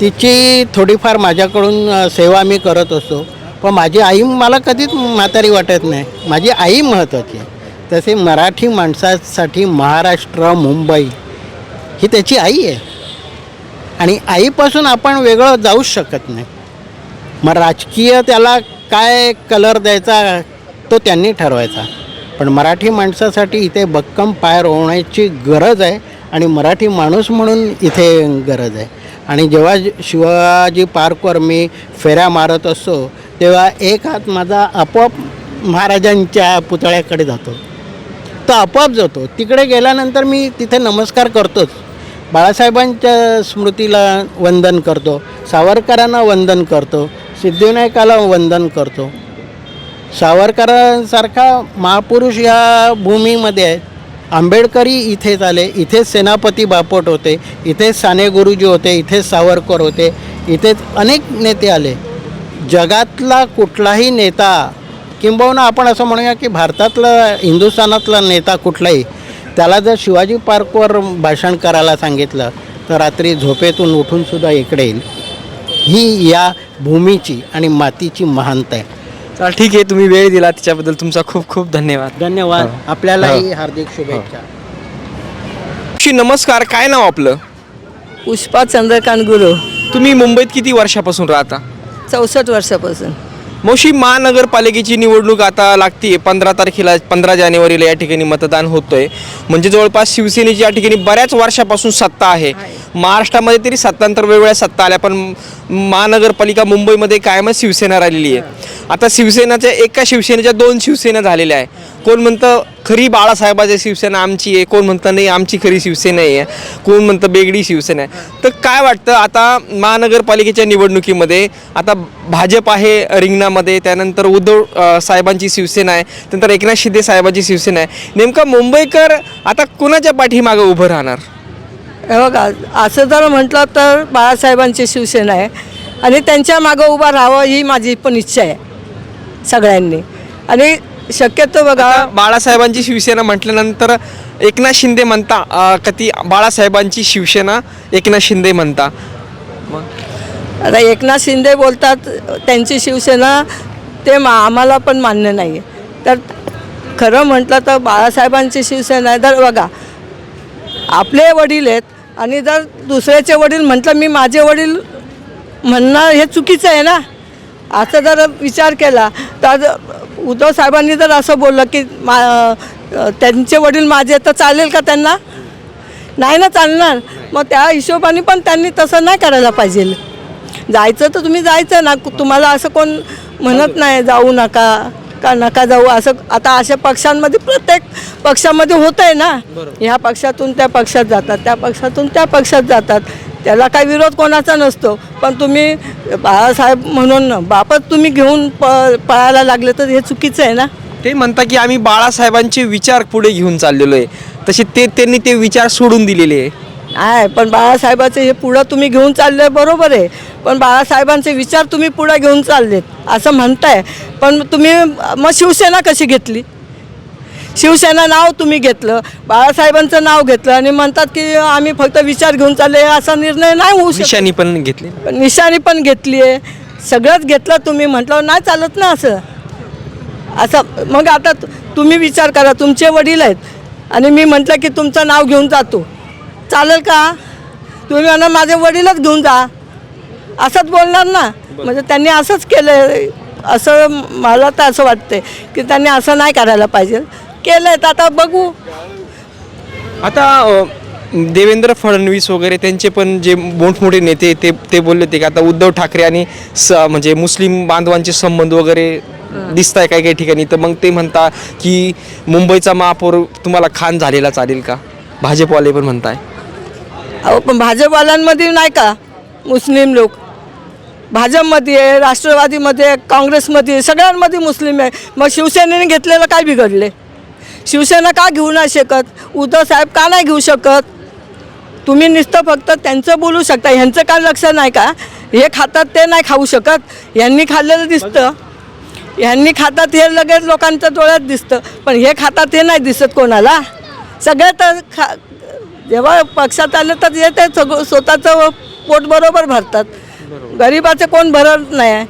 तिची थोडीफार माझ्याकडून सेवा मी करत असतो, पण माझी आई मला कधीच म्हातारी वाटत नाही. माझी आई महत्त्वाची आहे. तसे मराठी माणसासाठी महाराष्ट्र, मुंबई ही त्याची आई आहे आणि आईपासून आपण वेगळं जाऊच शकत नाही. मग राजकीय त्याला काय कलर द्यायचा तो त्यांनी ठरवायचा, पण मराठी माणसासाठी इथे भक्कम पाय रोवण्याची गरज आहे आणि मराठी माणूस म्हणून इथे गरज आहे. आणि जेव्हा शिवाजी पार्कवर मी फेऱ्या मारत असतो तेव्हा एक हात माझा आपोआप महाराजांच्या पुतळ्याकडे जातो, तो आपोआप जातो. तिकडे गेल्यानंतर मी तिथे नमस्कार करतोच. बाळासाहेबांच्या स्मृतीला वंदन करतो, सावरकरांना वंदन करतो, सिद्धिविनायकाला वंदन करतो. सावरकरांसारखा महापुरुष या भूमीमध्ये आहेत. आंबेडकरी इथेच आले, इथेच सेनापती बापट होते, इथेच साने गुरुजी होते, इथेच सावरकर होते, इथेच अनेक नेते आले. जगातला कुठलाही नेता, किंबहुना आपण असं म्हणूया की भारतातला, हिंदुस्थानातला नेता कुठलाही, त्याला जर शिवाजी पार्कवर भाषण करायला सांगितलं तर रात्री झोपेतून उठूनसुद्धा इकडे येईल. ही या भूमीची आणि मातीची महानता आहे. चला, ठीक आहे, तुम्ही वेळ दिला त्याच्याबद्दल तुमचा खूप खूप धन्यवाद. धन्यवाद. आपल्यालाही हार्दिक शुभेच्छा. नमस्कार, काय नाव आपलं? पुष्पा चंद्रकांत गुरु. तुम्ही मुंबईत किती वर्षापासून राहता? 64 वर्षापासून. मोशी महानगरपालिकेची निवडणूक आता लागते 15 तारखेला, 15 जानेवारीला या ठिकाणी मतदान होतंय. म्हणजे जवळपास शिवसेनेची या ठिकाणी बऱ्याच वर्षापासून सत्ता आहे. महाराष्ट्रामध्ये तरी सत्तांतर वेगवेगळ्या सत्ता आल्या, पण महानगरपालिका मुंबईमध्ये कायमच शिवसेना राहिलेली आहे. आता एका शिवसेनेच्या 2 शिवसेना झालेल्या आहे. कोण म्हणतं खरी बाळासाहेबाची शिवसेना आमची आहे, कोण म्हणतं नाही आमची खरी शिवसेना आहे, कोण म्हणतं बेगडी शिवसेना आहे. तर काय वाटतं आता महानगरपालिकेच्या निवडणुकीमध्ये आता भाजप आहे रिंगणामध्ये, त्यानंतर उद्धव साहेबांची शिवसेना आहे, त्यानंतर एकनाथ शिंदे साहेबांची शिवसेना आहे. नेमका मुंबईकर आता कोणाच्या पाठीमागं उभं राहणार? हे बघा, असं जर म्हटलं तर बाळासाहेबांची शिवसेना आहे आणि त्यांच्या मागं उभं राहावं ही माझी पण इच्छा आहे सगळ्यांनी. आणि शक्यतो बघा, बाळासाहेबांची शिवसेना म्हटल्यानंतर एकनाथ शिंदे म्हणता कधी बाळासाहेबांची शिवसेना एकनाथ शिंदे म्हणता. आता एकनाथ शिंदे बोलतात त्यांची शिवसेना, ते आम्हाला पण मान्य नाही आहे. तर खरं म्हटलं तर बाळासाहेबांची शिवसेना आहे. तर बघा, आपले वडील आहेत आणि जर दुसऱ्याचे वडील म्हटलं मी माझे वडील म्हणणं हे चुकीचं आहे ना. असं जर विचार केला तर उद्धव साहेबांनी जर असं बोललं की त्यांचे वडील माझे, तर चालेल का त्यांना? नाही ना चालणार. मग त्या हिशोबाने पण त्यांनी तसं नाही करायला पाहिजे. जायचं तर तुम्ही जायचं ना, तुम्हाला असं कोण म्हणत नाही जाऊ नका का नका जाऊ असं. आता अशा पक्षांमध्ये प्रत्येक पक्षामध्ये होतं आहे ना, ह्या पक्षातून त्या पक्षात जातात, त्या पक्षातून त्या पक्षात जातात, त्याला काही विरोध कोणाचा नसतो. पण तुम्ही बाळासाहेब म्हणून बापत तुम्ही घेऊन पळायला लागले तर हे चुकीचं आहे ना. ते म्हणता की आम्ही बाळासाहेबांचे विचार पुढे घेऊन चाललेलो आहे, तसे त्यांनी ते विचार सोडून दिलेले आहे. नाही, पण बाळासाहेबाचे हे पुढं तुम्ही घेऊन चालले बरोबर आहे, पण बाळासाहेबांचे विचार तुम्ही पुढं घेऊन चाललेत असं म्हणताय. पण तुम्ही मग शिवसेना कशी घेतली? शिवसेना नाव तुम्ही घेतलं, बाळासाहेबांचं नाव घेतलं आणि म्हणतात की आम्ही फक्त विचार घेऊन चालले. असा निर्णय नाही होऊ शकत. निशाणी पण घेतली, निशाणी पण घेतली आहे, सगळंच घेतलं तुम्ही म्हटलं नाही चालत ना असं असं. मग आता तुम्ही विचार करा, तुमचे वडील आहेत आणि मी म्हटलं की तुमचं नाव घेऊन जातो, चालेल का? तुम्ही म्हणा माझे वडीलच घेऊन जा, असंच बोलणार ना. म्हणजे त्यांनी असंच केलं असं मला तर असं वाटते की त्यांनी असं नाही करायला पाहिजे. केलं आहे तर आता बघू. आता देवेंद्र फडणवीस वगैरे त्यांचे पण जे मोठमोठे नेते ते बोलले होते की आता उद्धव ठाकरे आणि म्हणजे मुस्लिम बांधवांचे संबंध वगैरे दिसत आहे काही काही ठिकाणी. तर मग ते म्हणता की मुंबईचा महापौर तुम्हाला खान झालेला चालेल का? भाजपवाले पण म्हणताय. अहो पण भाजपवाल्यांमध्ये नाही का मुस्लिम लोक? भाजपमध्ये आहे, राष्ट्रवादीमध्ये, काँग्रेसमध्ये, सगळ्यांमध्ये मुस्लिम आहे. मग शिवसेनेने घेतलेलं काय बिघडले? शिवसेना का घेऊ नाही शकत? उद्धव साहेब का नाही घेऊ शकत? तुम्ही नुसतं फक्त त्यांचं बोलू शकता, ह्यांचं काय लक्ष नाही का? हे खातात ते नाही खाऊ शकत, यांनी खाल्लेलं दिसतं, ह्यांनी खातात हे लगेच लोकांच्या डोळ्यात दिसतं, पण हे खातात हे नाही दिसत कोणाला. सगळे तर जेव्हा पक्षात आले तर हे ते सगळं स्वतःचं पोट बरोबर भरतात, गरिबाचे कोण भरत नाही,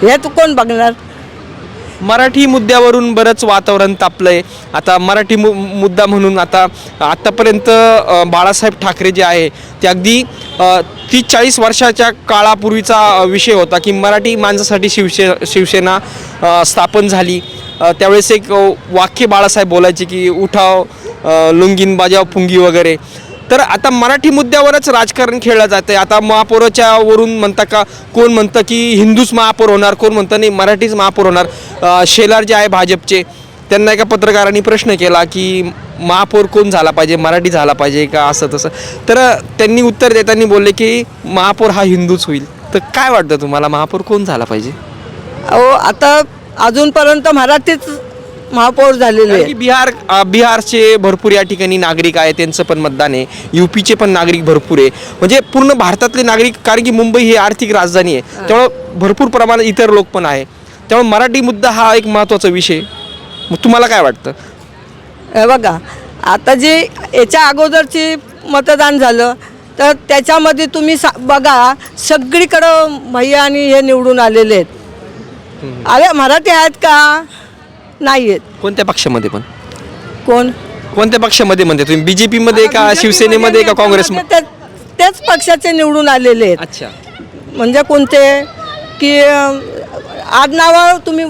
हे तू कोण बघणार? मराठी मुद्द्यावरून बरंच वातावरण तापलंय. आता मराठी मुद्दा म्हणून आतापर्यंत बाळासाहेब ठाकरे जे आहे ते अगदी 30-40 वर्षाच्या काळापूर्वीचा विषय होता की मराठी माणसासाठी शिवसेना स्थापन झाली. त्यावेळेस एक वाक्य बाळासाहेब बोलायचे की उठाव लुंगीन बाजाव पुंगी वगैरे. तर आता मराठी मुद्द्यावरच राजकारण खेळलं जातं आहे. आता महापौराच्या वरून म्हणता का, कोण म्हणतं की हिंदूच महापौर होणार, कोण म्हणतं नाही मराठीच महापौर होणार. शेलार जे आहे भाजपचे, त्यांना एका पत्रकारांनी प्रश्न केला की महापौर कोण झाला पाहिजे, मराठी झाला पाहिजे का, असं तसं. तर त्यांनी उत्तर देताना बोलले की महापौर हा हिंदूच होईल. तर काय वाटतं तुम्हाला, महापौर कोण झाला पाहिजे? अहो आता अजूनपर्यंत मराठीच महापौर झालेले आहे. बिहारचे भरपूर या ठिकाणी नागरिक आहे, त्यांचं पण मतदान आहे. यूपीचे पण नागरिक भरपूर आहे, म्हणजे पूर्ण भारतातले नागरिक. कारण की मुंबई ही आर्थिक राजधानी आहे, त्यामुळं भरपूर प्रमाणात इतर लोक पण आहे. त्यामुळे मराठी मुद्दा हा एक महत्त्वाचा विषय. मग तुम्हाला काय वाटतं? हे बघा, आता जे याच्या अगोदरची मतदान झालं तर त्याच्यामध्ये तुम्ही बघा सगळीकडं भैया आणि हे निवडून आलेले आहेत. अरे मराठी आहेत का? नाही आहेत. कोणत्या पक्षामध्ये पण? कोणत्या पक्षामध्ये म्हणते तुम्ही? बीजेपी मध्ये का, शिवसेनेमध्ये का, काँग्रेसमध्ये? तेच पक्षाचे निवडून आलेले आहेत. अच्छा. म्हणजे कोणते की आडनावावर तुम्ही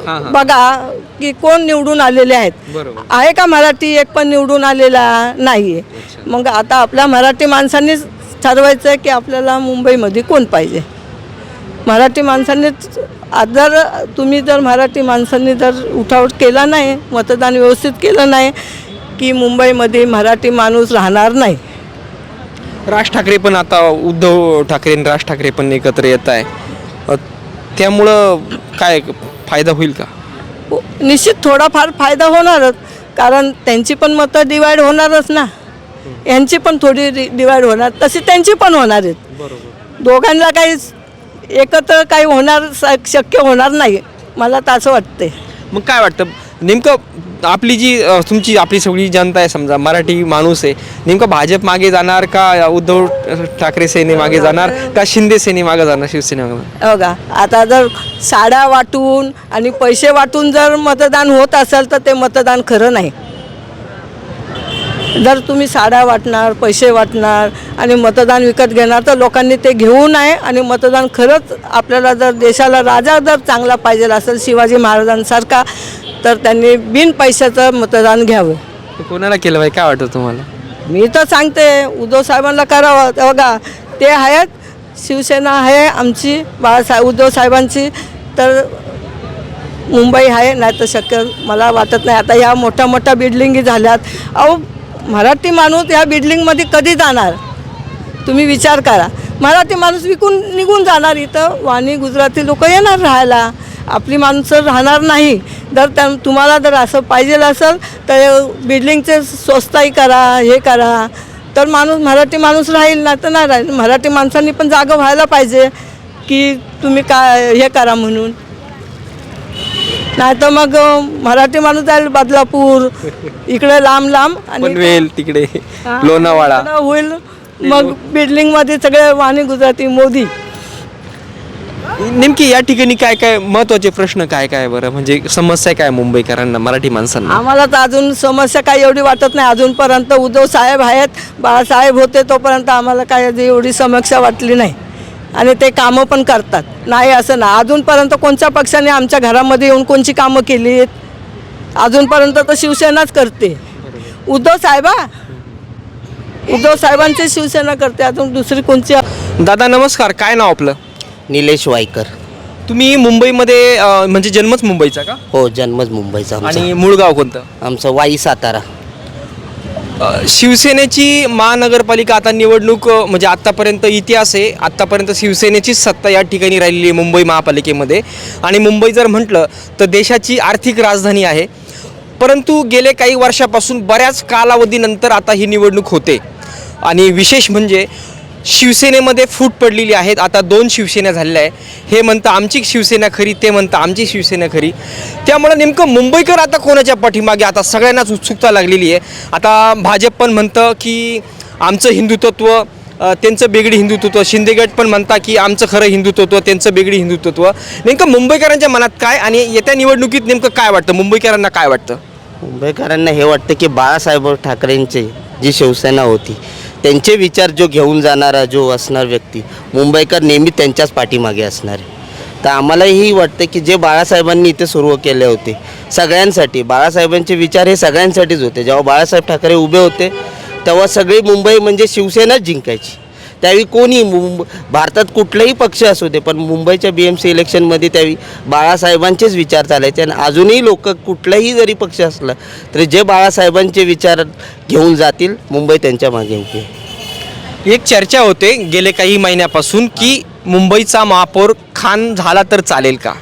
बघा की कोण निवडून आलेले आहेत. बरोबर. आहे का मराठी एक पण निवडून आलेला नाही आहे. मग आता आपल्या मराठी माणसांनीच ठरवायचं की आपल्याला मुंबईमध्ये कोण पाहिजे. मराठी माणसांनीच जर मराठी माणसांनी जर उठाव केला नाही, मतदान व्यवस्थित केलं नाही की मुंबईमध्ये मराठी माणूस राहणार नाही. राज ठाकरे पण आता उद्धव ठाकरे आणि राज ठाकरे पण एकत्र येत आहे, त्यामुळं काय फायदा होईल का? निश्चित थोडाफार फायदा होणारच, कारण त्यांची पण मतं डिवाईड होणारच ना, यांची पण थोडी डिवाईड होणार, तशी त्यांची पण होणार आहेत. बरोबर. दोघांना काही एकत्र काही होणार शक्य होणार नाही, मला तर असं वाटते. मग काय वाटतं नेमकं आपली सगळी जनता आहे, समजा मराठी माणूस आहे, नेमकं भाजप मागे जाणार का उद्धव ठाकरे सेने मागे जाणार का शिंदे सेने मागे जाणार, शिवसेने मागे? बघा आता जर साड्या वाटून आणि पैसे वाटून जर मतदान होत असेल तर ते मतदान खरं नाही. जर तुम्ही साड्या वाटणार, पैसे वाटणार आणि मतदान विकत घेणार तर लोकांनी ते घेऊ नये. आणि मतदान खरंच आपल्याला जर देशाला राजा जर चांगला पाहिजे असेल शिवाजी महाराजांसारखा, तर त्यांनी बिन पैशाचं मतदान घ्यावं. कोणाला केलं पाहिजे, काय वाटतं तुम्हाला? मी तर सांगते उद्धव साहेबांना करावं. बघा ते आहेत, शिवसेना आहे आमची उद्धव साहेबांची, तर मुंबई आहे. नाही तर शक्य मला वाटत नाही. आता ह्या मोठ्या मोठ्या बिल्डिंगी झाल्यात. अहो मराठी माणूस ह्या बिल्डिंगमध्ये कधी जाणार तुम्ही विचार करा. मराठी माणूस विकून निघून जाणार, इथं वाणी गुजराती लोक येणार राहायला, आपली माणसं राहणार नाही. जर तुम्हाला जर असं पाहिजे असेल तर बिल्डिंगचे स्वस्ताई करा, हे करा, तर मराठी माणूस राहील, ना तर नाही राहील. मराठी माणसांनी पण जागा व्हायला पाहिजे की तुम्ही काय हे करा म्हणून. नाही तर मग मराठी माणूस जाईल बदलापूर, इकडे लांब लांब, पनवेल तिकडे लोणावळा होईल. मग बिल्डिंगमध्ये सगळे वाणी गुजराती मोदी नेमकी या ठिकाणी काय काय महत्त्वाचे प्रश्न काय काय बरं, म्हणजे समस्या काय मुंबईकरांना, मराठी माणसांना? आम्हाला तर अजून समस्या काही एवढी वाटत नाही. अजूनपर्यंत उद्धव साहेब आहेत, बाळासाहेब होते तोपर्यंत आम्हाला काय एवढी समस्या वाटली नाही. आणि ते कामं पण करतात, नाही असं ना. अजूनपर्यंत कोणत्या पक्षाने आमच्या घरामध्ये येऊन कोणची कामं केली आहेत? अजूनपर्यंत तर शिवसेनाच करते. उद्धव साहेबांची शिवसेना करते, अजून दुसरी कोणची. दादा नमस्कार, काय नाव आपलं? निलेश वाईकर. तुम्ही मुंबईमध्ये म्हणजे जन्मच मुंबईचा का? हो, जन्मच मुंबईचा आमचा. आणि मूळ गाव कोणतं? आमचं वाई सातारा. शिवसेनेची महानगरपालिका आता निवडणूक म्हणजे आत्तापर्यंत इतिहास आहे, आत्तापर्यंत शिवसेनेचीच सत्ता या ठिकाणी राहिलेली आहे मुंबई महापालिकेमध्ये. आणि मुंबई जर म्हटलं तर देशाची आर्थिक राजधानी आहे. परंतु गेले काही वर्षापासून बऱ्याच कालावधीनंतर आता ही निवडणूक होते. आणि विशेष म्हणजे शिवसेनेमध्ये फूट पडलेली आहेत. आता 2 शिवसेना झालेल्या आहे. हे म्हणतं आमची शिवसेना खरी, ते म्हणतं आमची शिवसेना खरी. त्यामुळं नेमकं मुंबईकर आता कोणाच्या पाठीमागे, आता सगळ्यांनाच उत्सुकता लागलेली आहे. आता भाजप पण म्हणतं की आमचं हिंदुत्व, त्यांचं बेगडी हिंदुत्व. शिंदेगड पण म्हणतात की आमचं खरं हिंदुत्व, त्यांचं बेगडी हिंदुत्व. नेमकं मुंबईकरांच्या मनात काय आणि येत्या निवडणुकीत नेमकं काय वाटतं, मुंबईकरांना काय वाटतं? मुंबईकरांना हे वाटतं की बाळासाहेब ठाकरेंची जी शिवसेना होती त्यांचे विचार जो घेऊन जाणारा जो असणार व्यक्ती, मुंबईकर नेहमी त्यांच्याच पाठीमागे असणार आहे. तर आम्हालाही वाटतं की जे बाळासाहेबांनी इथे सुरू केले होते सगळ्यांसाठी, बाळासाहेबांचे विचार हे सगळ्यांसाठीच होते. जेव्हा बाळासाहेब ठाकरे उभे होते तेव्हा सगळी मुंबई म्हणजे शिवसेनाच जिंकायची. त्यावेळी कोणी भारतात कुठलाही पक्ष असू दे, पण मुंबईच्या BMC इलेक्शनमध्ये त्यावेळी बाळासाहेबांचेच विचार चालायचे. आणि अजूनही लोक कुठलाही जरी पक्ष असला तरी जे बाळासाहेबांचे विचार घेऊन जातील मुंबई त्यांच्या मागे उभी आहे. एक चर्चा होते गेले काही महिन्यापासून की मुंबईचा महापौर खान झाला तर चालेल का?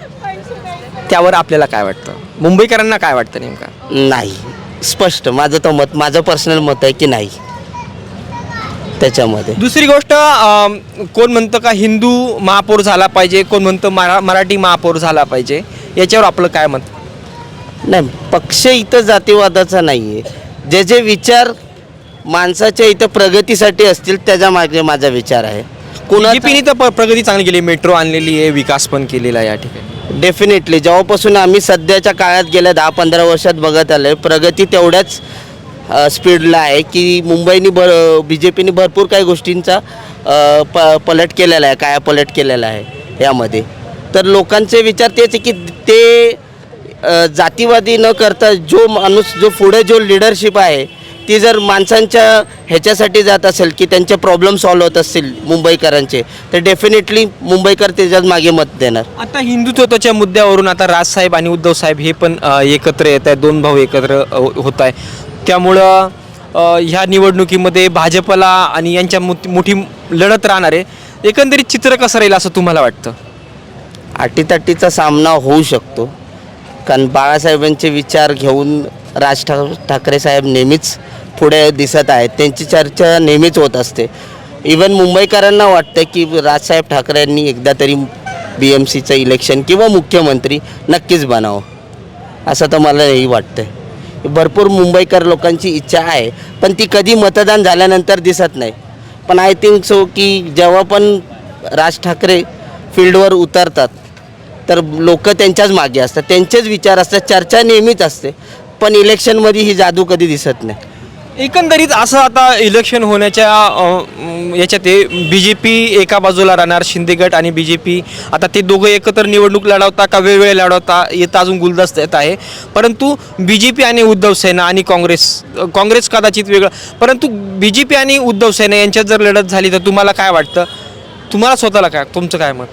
त्यावर आपल्याला काय वाटतं, मुंबईकरांना काय वाटतं नेमका? नाही, स्पष्ट माझं तर मत, माझं पर्सनल मत आहे की नाही त्याच्यामध्ये. दुसरी गोष्ट, कोण म्हणतं का हिंदू महापौर झाला पाहिजे, कोण म्हणतं मराठी महापौर झाला पाहिजे. याच्यावर आपलं काय मत? नाही, पक्ष इथं जातीवादाचा नाही आहे. जे जे विचार माणसाच्या इथं प्रगतीसाठी असतील त्याच्या मागे माझा विचार आहे. बीजेपीने तर प्रगती चांगली केली, मेट्रो आणलेली आहे, विकास पण केलेला आहे या ठिकाणी. डेफिनेटली जेव्हापासून आम्ही सध्याच्या काळात गेल्या 10-15 वर्षात बघत आलो आहे, प्रगती तेवढ्याच स्पीडला आहे की मुंबईने BJPने भरपूर काही गोष्टींचा पलट केलेला आहे, कायापलट केलेला आहे यामध्ये. तर लोकांचे विचार तेच आहे की ते जातीवादी न करता जो माणूस, जो पुढे जो लिडरशिप आहे ती जर माणसांच्या ह्याच्यासाठी जात असेल की त्यांचे प्रॉब्लेम सॉल्व्ह होत असतील मुंबईकरांचे, तर डेफिनेटली मुंबईकर त्याच्याच मागे मत देणार. आता हिंदुत्वाच्या मुद्द्यावरून आता राजसाहेब आणि उद्धव साहेब हे पण एकत्र येत आहेत, 2 भाऊ एकत्र होत आहे. त्यामुळं ह्या निवडणुकीमध्ये भाजपला आणि यांच्या मोठी लढत राहणार आहे. एकंदरीत चित्र कसं राहील असं तुम्हाला वाटतं? अटीतटीचा सामना होऊ शकतो, कारण बाळासाहेबांचे विचार घेऊन राज ठाकरे साहेब नेहमीच पुढे दिसत आहेत, त्यांची चर्चा नेहमीच होत असते. इवन मुंबईकरांना वाटतं की राजसाहेब ठाकरे यांनी एकदा तरी BMCचं इलेक्शन किंवा मुख्यमंत्री नक्कीच बनावं, असं तर मलाही वाटतं. भरपूर मुंबईकर लोकांची इच्छा आहे, पण ती कधी मतदान झाल्यानंतर दिसत नाही. पण आय थिंक सो की जेव्हा पण राज ठाकरे फील्डवर उतरतात तर लोक त्यांच्याच मागे असतात, त्यांचेच विचार असतात, चर्चा नेहमीच असते, पण इलेक्शनमध्ये ही जादू कधी दिसत नाही. एकंदरीत असं आता इलेक्शन होण्याच्या याच्यात BJP एका बाजूला राहणार, शिंदेगड आणि BJP. आता ते दोघं एकत्र निवडणूक लढवता का वेगवेगळे लढवता येतं अजून गुलदस्त येत आहे. परंतु BJP आणि उद्धव सेना आणि काँग्रेस कदाचित वेगळं, परंतु BJP आणि उद्धव सेना यांच्यात जर लढत झाली तर तुम्हाला काय वाटतं, तुम्हाला स्वतःला काय, तुमचं काय मत?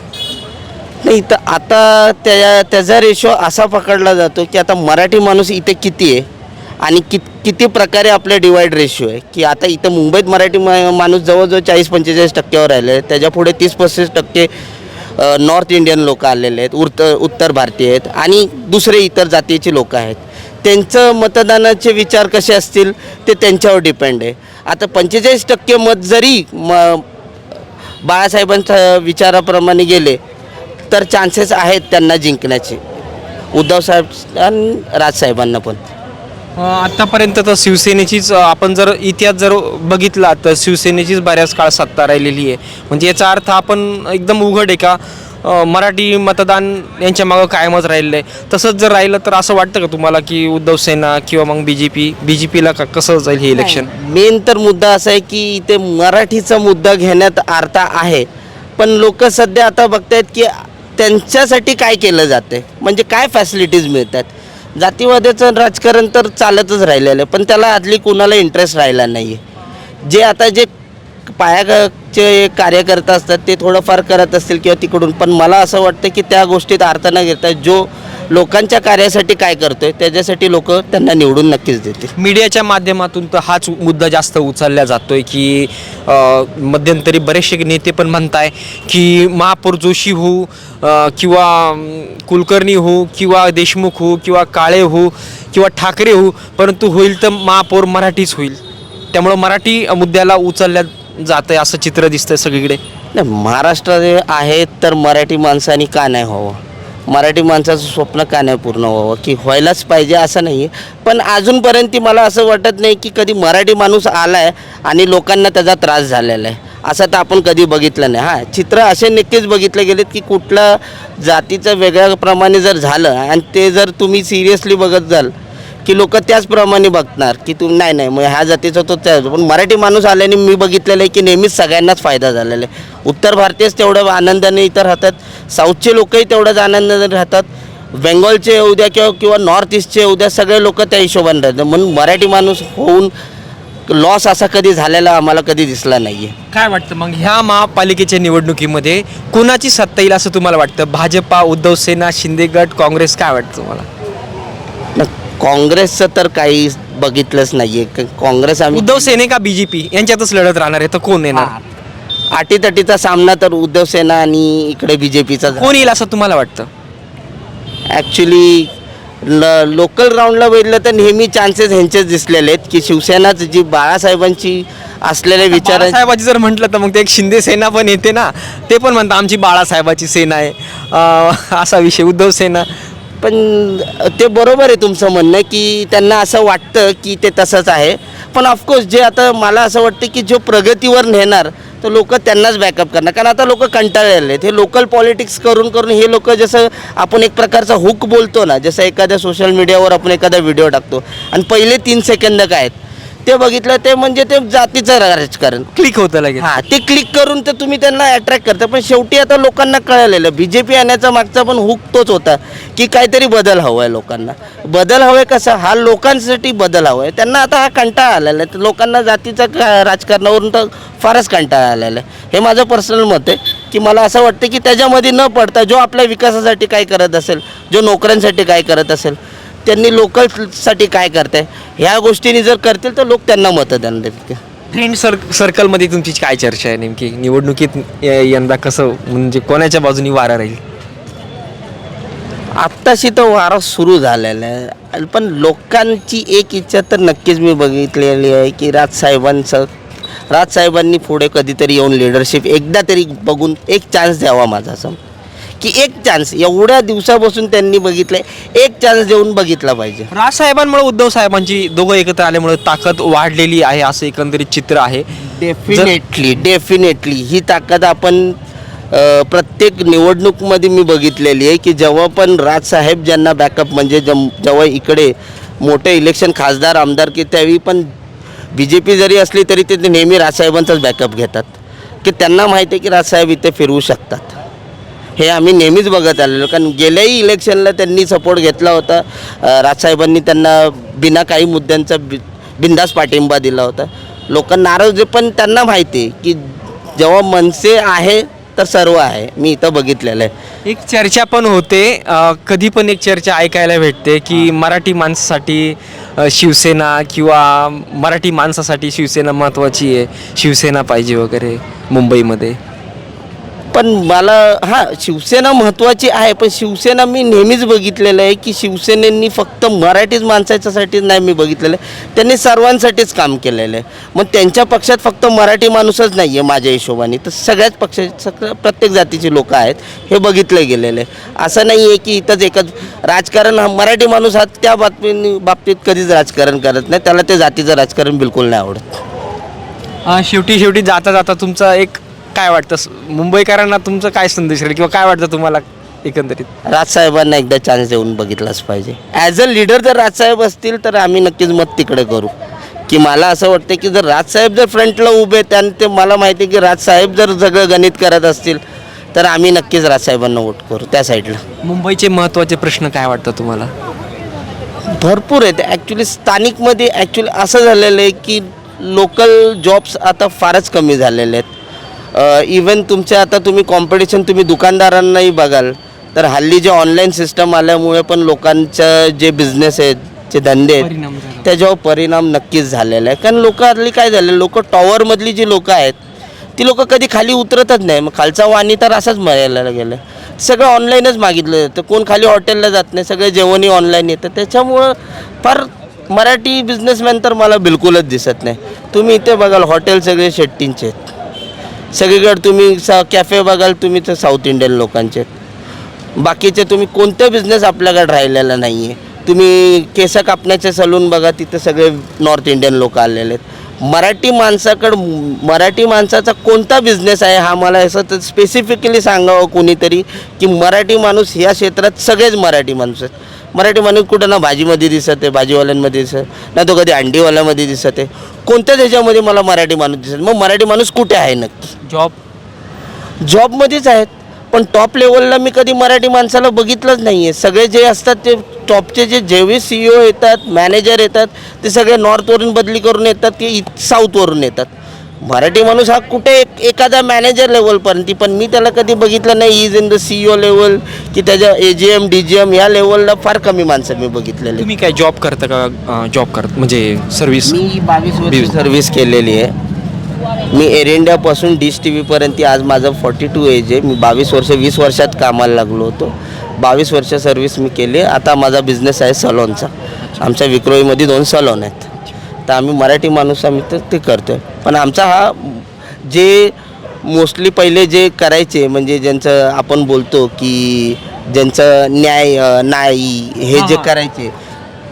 नाही, तर आता त्याचा रेशो असा पकडला जातो की आता मराठी माणूस इथे किती आहे आणि किती प्रकारे आपलं डिवाइड रेशो आहे. की आता इथं मुंबईत मराठी माणूस जवळजवळ 40-45% राहिले आहे, त्याच्यापुढे 30-35% नॉर्थ इंडियन लोक आलेले आहेत, उत्तर भारतीय आहेत आणि दुसरे इतर जातीचे लोक आहेत. त्यांचं मतदानाचे विचार कसे असतील ते त्यांच्यावर डिपेंड आहे. आता 45% मत जरी बाळासाहेबांच्या विचाराप्रमाणे गेले तर चान्सेस आहेत त्यांना जिंकण्याचे, उद्धव साहेब आणि राजसाहेबांना पण. आत्तापर्यंत तर शिवसेनेचीच, आपण जर इतिहास जर बघितला तर शिवसेनेचीच बऱ्याच काळ सत्ता राहिलेली आहे. म्हणजे याचा अर्थ आपण एकदम उघड आहे का मराठी मतदान यांच्या मागं कायमच राहिलेलं आहे. तसंच जर राहिलं तर असं वाटतं का तुम्हाला की उद्धव सेना किंवा मग बी जे पीला कसं जाईल हे इलेक्शन? मेन तर मुद्दा असा आहे की इथे मराठीचा मुद्दा घेण्यात अर्थ आहे, पण लोक सध्या आता बघतायत की त्यांच्यासाठी काय केलं जाते, म्हणजे काय फॅसिलिटीज मिळतात. जातीवादाचं राजकारण तर चालतच राहिलेलं आहे, पण त्याला आदली कोणाला इंटरेस्ट राहिला नाही आहे. जे आता जे पायाचे कार्यकर्ता असतात ते थोडंफार करत असतील किंवा तिकडून, पण मला असं वाटतं की त्या गोष्टीत अर्थ न घेता जो लोकांच्या कार्यासाठी काय करतोय त्याच्यासाठी लोक त्यांना निवडून नक्कीच देतील. मीडियाच्या माध्यमातून तर हाच मुद्दा जास्त उचलला जातोय की मध्यंतरी बरेचसे नेते पण म्हणताय की महापौर जोशी हो किंवा कुलकर्णी हो किंवा देशमुख हो किंवा काळे हो किंवा ठाकरे हो, परंतु होईल तर महापौर मराठीच होईल. त्यामुळं मराठी मुद्द्याला उचलल्या जात आहे असं चित्र दिसतंय सगळीकडे. नाही, महाराष्ट्रात आहे तर मराठी माणसांनी का नाही व्हावं, मराठी माणसाचं स्वप्न का नाही पूर्ण व्हावं, की व्हायलाच पाहिजे असं नाही आहे. पण अजूनपर्यंत मला असं वाटत नाही की कधी मराठी माणूस आला आहे आणि लोकांना त्याचा त्रास झालेला आहे, असं तर आपण कधी बघितलं नाही. हां, चित्र असे नक्कीच बघितले गेलेत की कुठल्या जातीचं वेगळ्याप्रमाणे जर झालं आणि ते जर तुम्ही सिरियसली बघत जाल की लोक त्याचप्रमाणे बघणार की तू नाही मग ह्या जातीचा तो त्या. पण मराठी माणूस आल्याने मी बघितलेलं आहे की नेहमीच सगळ्यांनाच फायदा झालेला आहे. उत्तर भारतीयच तेवढं आनंदाने इथं राहतात, साऊथचे लोकही तेवढ्याच आनंदाने राहतात, बेंगॉलचे येऊ द्या किंवा नॉर्थ ईस्टचे येऊ द्या, सगळे लोक त्या हिशोबाने राहतात. म्हणून मराठी माणूस होऊन लॉस असा कधी झालेला आम्हाला कधी दिसला नाही आहे. काय वाटतं मग ह्या महापालिकेच्या निवडणुकीमध्ये कोणाची सत्ता येईल असं तुम्हाला वाटतं? भाजपा, उद्धव सेना, शिंदे गट, काँग्रेस, काय वाटतं तुम्हाला? काँग्रेसचं तर काही बघितलंच नाही आहे. काँग्रेस आम्ही उद्धव सेने का बीजेपी यांच्यातच लढत राहणार आहे, तर कोण येणार? अटीतटीचा सामना तर उद्धव सेना आणि इकडे BJPचा. कोण येईल असं तुम्हाला वाटतं? ॲक्च्युली लोकल राऊंडला बघितलं तर नेहमी चान्सेस ह्यांचेच दिसलेले आहेत की शिवसेनाच जी बाळासाहेबांची असलेले विचार. बाळासाहेबाची जर म्हटलं तर मग ते एक शिंदे सेना पण येते ना, ते पण म्हणतात आमची बाळासाहेबाची सेना आहे असा विषय. उद्धव सेना पण ते बरोबर आहे तुमचं म्हणणं की त्यांना असं वाटतं की ते तसंच आहे, पण ऑफकोर्स जे आता मला असं वाटतं की जो प्रगतीवर नेणार तर लोक त्यांनाच बॅकअप करणार. कारण आता लोक कंटाळलेले आहेत हे लोकल पॉलिटिक्स करून करून. हे लोक जसं आपण एक प्रकारचा हुक बोलतो ना, जसं एखाद्या सोशल मीडियावर आपण एखादा व्हिडिओ टाकतो आणि पहिले 3 सेकंद काय आहेत ते बघितलं ते म्हणजे ते जातीचं राजकारण क्लिक होतं लगेच. हां, ते क्लिक करून तर तुम्ही त्यांना अट्रॅक्ट करता. पण शेवटी आता लोकांना कळलेलं BJP येण्याचा मागचा पण हुक तोच होता की काहीतरी बदल हवा आहे लोकांना. बदल हवा आहे कसा, हा लोकांसाठी बदल हवा आहे. त्यांना आता हा कंटाळा आलेला आहे, तर लोकांना जातीचा राजकारणावरून तर फारच कंटाळा आलेला आहे. हे माझं पर्सनल मत आहे की मला असं वाटतं की त्याच्यामध्ये न पडता जो आपल्या विकासासाठी काय करत असेल, जो नोकऱ्यांसाठी काय करत असेल, त्यांनी लोकलसाठी काय करताय ह्या गोष्टींनी जर करतील तर लोक त्यांना मतदान देतील. फ्रेंड सर्कलमध्ये तुमची काय चर्चा आहे नेमकी निवडणुकीत यंदा कसं, म्हणजे कोणाच्या बाजूनी वारा राहील? आत्ताशी तर वारा सुरू झालेला आहे, पण लोकांची एक इच्छा तर नक्कीच मी बघितलेली आहे की राजसाहेबांनी पुढे कधीतरी येऊन लिडरशिप एकदा तरी बघून एक चान्स द्यावा. माझा असं की एक चान्स एवढ्या दिवसापासून त्यांनी बघितलंय, एक चान्स देऊन बघितला पाहिजे. राजसाहेबांमुळे उद्धव साहेबांची दोघं एकत्र आल्यामुळे ताकद वाढलेली आहे असं एकंदरीत चित्र आहे. डेफिनेटली ही ताकद आपण प्रत्येक निवडणूकमध्ये मी बघितलेली आहे की जेव्हा पण राजसाहेब ज्यांना बॅकअप म्हणजे जेव्हा इकडे मोठे इलेक्शन खासदार आमदार की त्यावेळी पण BJP जरी असली तरी ते नेहमी राजसाहेबांचाच बॅकअप घेतात की त्यांना माहिती आहे की राजसाहेब इथे फिरवू शकतात. हे आम्ही नेहमीच बघत आलेलो, कारण गेल्याही इलेक्शनला त्यांनी सपोर्ट घेतला होता. राजसाहेबांनी त्यांना बिना काही मुद्द्यांचा बिंदास पाठिंबा दिला होता. लोकांना नाराज, पण त्यांना माहिती आहे की जेव्हा मनसे आहे तर सर्व आहे. मी इथं बघितलेलं आहे. एक चर्चा पण होते, कधी पण एक चर्चा ऐकायला भेटते की मराठी माणसासाठी शिवसेना किंवा मराठी माणसासाठी शिवसेना महत्त्वाची आहे, शिवसेना पाहिजे वगैरे मुंबईमध्ये. पण मला शिवसेना महत्त्वाची आहे, पण शिवसेना मी नेहमीच बघितलेलं आहे की शिवसेनेनी फक्त मराठीच माणसाच्यासाठीच नाही मी बघितलेलं आहे, त्यांनी सर्वांसाठीच काम केलेलं आहे. मग त्यांच्या पक्षात फक्त मराठी माणूसच नाही आहे माझ्या हिशोबाने, तर सगळ्याच पक्षाचे प्रत्येक जातीची लोक आहेत हे बघितलं गेलेलं आहे. असं नाही आहे की इथंच एकच राजकारण. मराठी माणूस हा त्या बाबतीत कधीच राजकारण करत नाही, त्याला ते जातीचं राजकारण बिलकुल नाही आवडत. शेवटी जाता जाता तुमचा एक काय वाटतं मुंबईकरांना तुमचं काय संदेश राहील किंवा काय वाटतं तुम्हाला एकंदरीत? राजसाहेबांना एकदा चान्स देऊन बघितलाच पाहिजे. ॲज अ लीडर जर राजसाहेब असतील तर आम्ही नक्कीच मत तिकडे करू. की मला असं वाटतं की जर राजसाहेब जर फ्रंटला उभे आणि ते मला माहिती आहे की राजसाहेब जर सगळं गणित करत असतील तर आम्ही नक्कीच राजसाहेबांना वोट करू त्या साईडला. मुंबईचे महत्त्वाचे प्रश्न काय वाटतं तुम्हाला? भरपूर आहेत ॲक्च्युली. स्थानिकमध्ये ॲक्च्युली असं झालेलं आहे की लोकल जॉब्स आता फारच कमी झालेले आहेत. इवन तुमच्या आता तुम्ही कॉम्पिटिशन तुम्ही दुकानदारांनाही बघाल तर हल्ली जे ऑनलाईन सिस्टम आल्यामुळे पण लोकांचं जे बिझनेस आहेत जे धंदे आहेत त्याच्यावर परिणाम नक्कीच झालेला आहे. कारण लोक हल्ली काय झालं, लोक टॉवरमधली जी लोकं आहेत ती लोकं कधी खाली उतरतच नाही. मग खालचा वाणी तर असाच मिळायला गेलं. सगळं ऑनलाईनच मागितलं जातं. कोण खाली हॉटेलला जात नाही, सगळे जेवणही ऑनलाईन येतं. त्याच्यामुळं फार मराठी बिझनेसमॅन तर मला बिलकुलच दिसत नाही. तुम्ही इथे बघाल हॉटेल सगळे शेट्टींचे आहेत. सगळीकडे तुम्ही कॅफे बघाल तुम्ही तर साऊथ इंडियन लोकांचे आहेत. बाकीचे तुम्ही कोणतं बिझनेस आपल्याकडे राहिलेला नाही आहे. तुम्ही केस कापण्याचे सलून बघा तिथं सगळे नॉर्थ इंडियन लोक आलेले आहेत. मराठी माणसाचा कोणता बिझनेस आहे हा मला असं तर स्पेसिफिकली सांगावं कोणीतरी की मराठी माणूस ह्या क्षेत्रात सगळेच मराठी माणूस आहेत. मराठी माणूस कुठं ना भाजीमध्ये दिसत आहे, भाजीवाल्यांमध्ये दिसत ना, तो कधी अंडीवाल्यामध्ये दिसत आहे. कोणत्याच ह्याच्यामध्ये मला मराठी माणूस दिसत. मग मराठी माणूस कुठे आहे नक्की? जॉबमध्येच आहेत. पण टॉप लेवलला मी कधी मराठी माणसाला बघितलंच नाही आहे. सगळे जे असतात ते टॉपचे जेवढे CEO येतात, मॅनेजर येतात ते सगळे नॉर्थवरून बदली करून येतात की साऊथवरून येतात. मराठी माणूस हा कुठे एखादा मॅनेजर लेवलपर्यंत, पण मी त्याला कधी बघितलं नाही is in the CEO level की त्याच्या AGM DGM या लेवलला फार कमी माणसं मी बघितलेले. तुम्ही काय जॉब करता का? जॉब करता म्हणजे सर्व्हिस? मी 22 वर्ष सर्व्हिस केलेली आहे. मी एअर इंडियापासून डिश TV आज माझं 42 एज आहे. मी 20 वर्षात कामाला लागलो होतो. 22 वर्ष सर्व्हिस मी केली. आता माझा बिझनेस आहे सलॉनचा. आमच्या विक्रोळीमध्ये 2 सलॉन आहेत. तर आम्ही मराठी माणूस आम्ही तर ते करतो आहे. पण आमचा हा जे मोस्टली पहिले जे करायचे म्हणजे ज्यांचं आपण बोलतो की ज्यांचं न्याय नाही हे जे करायचे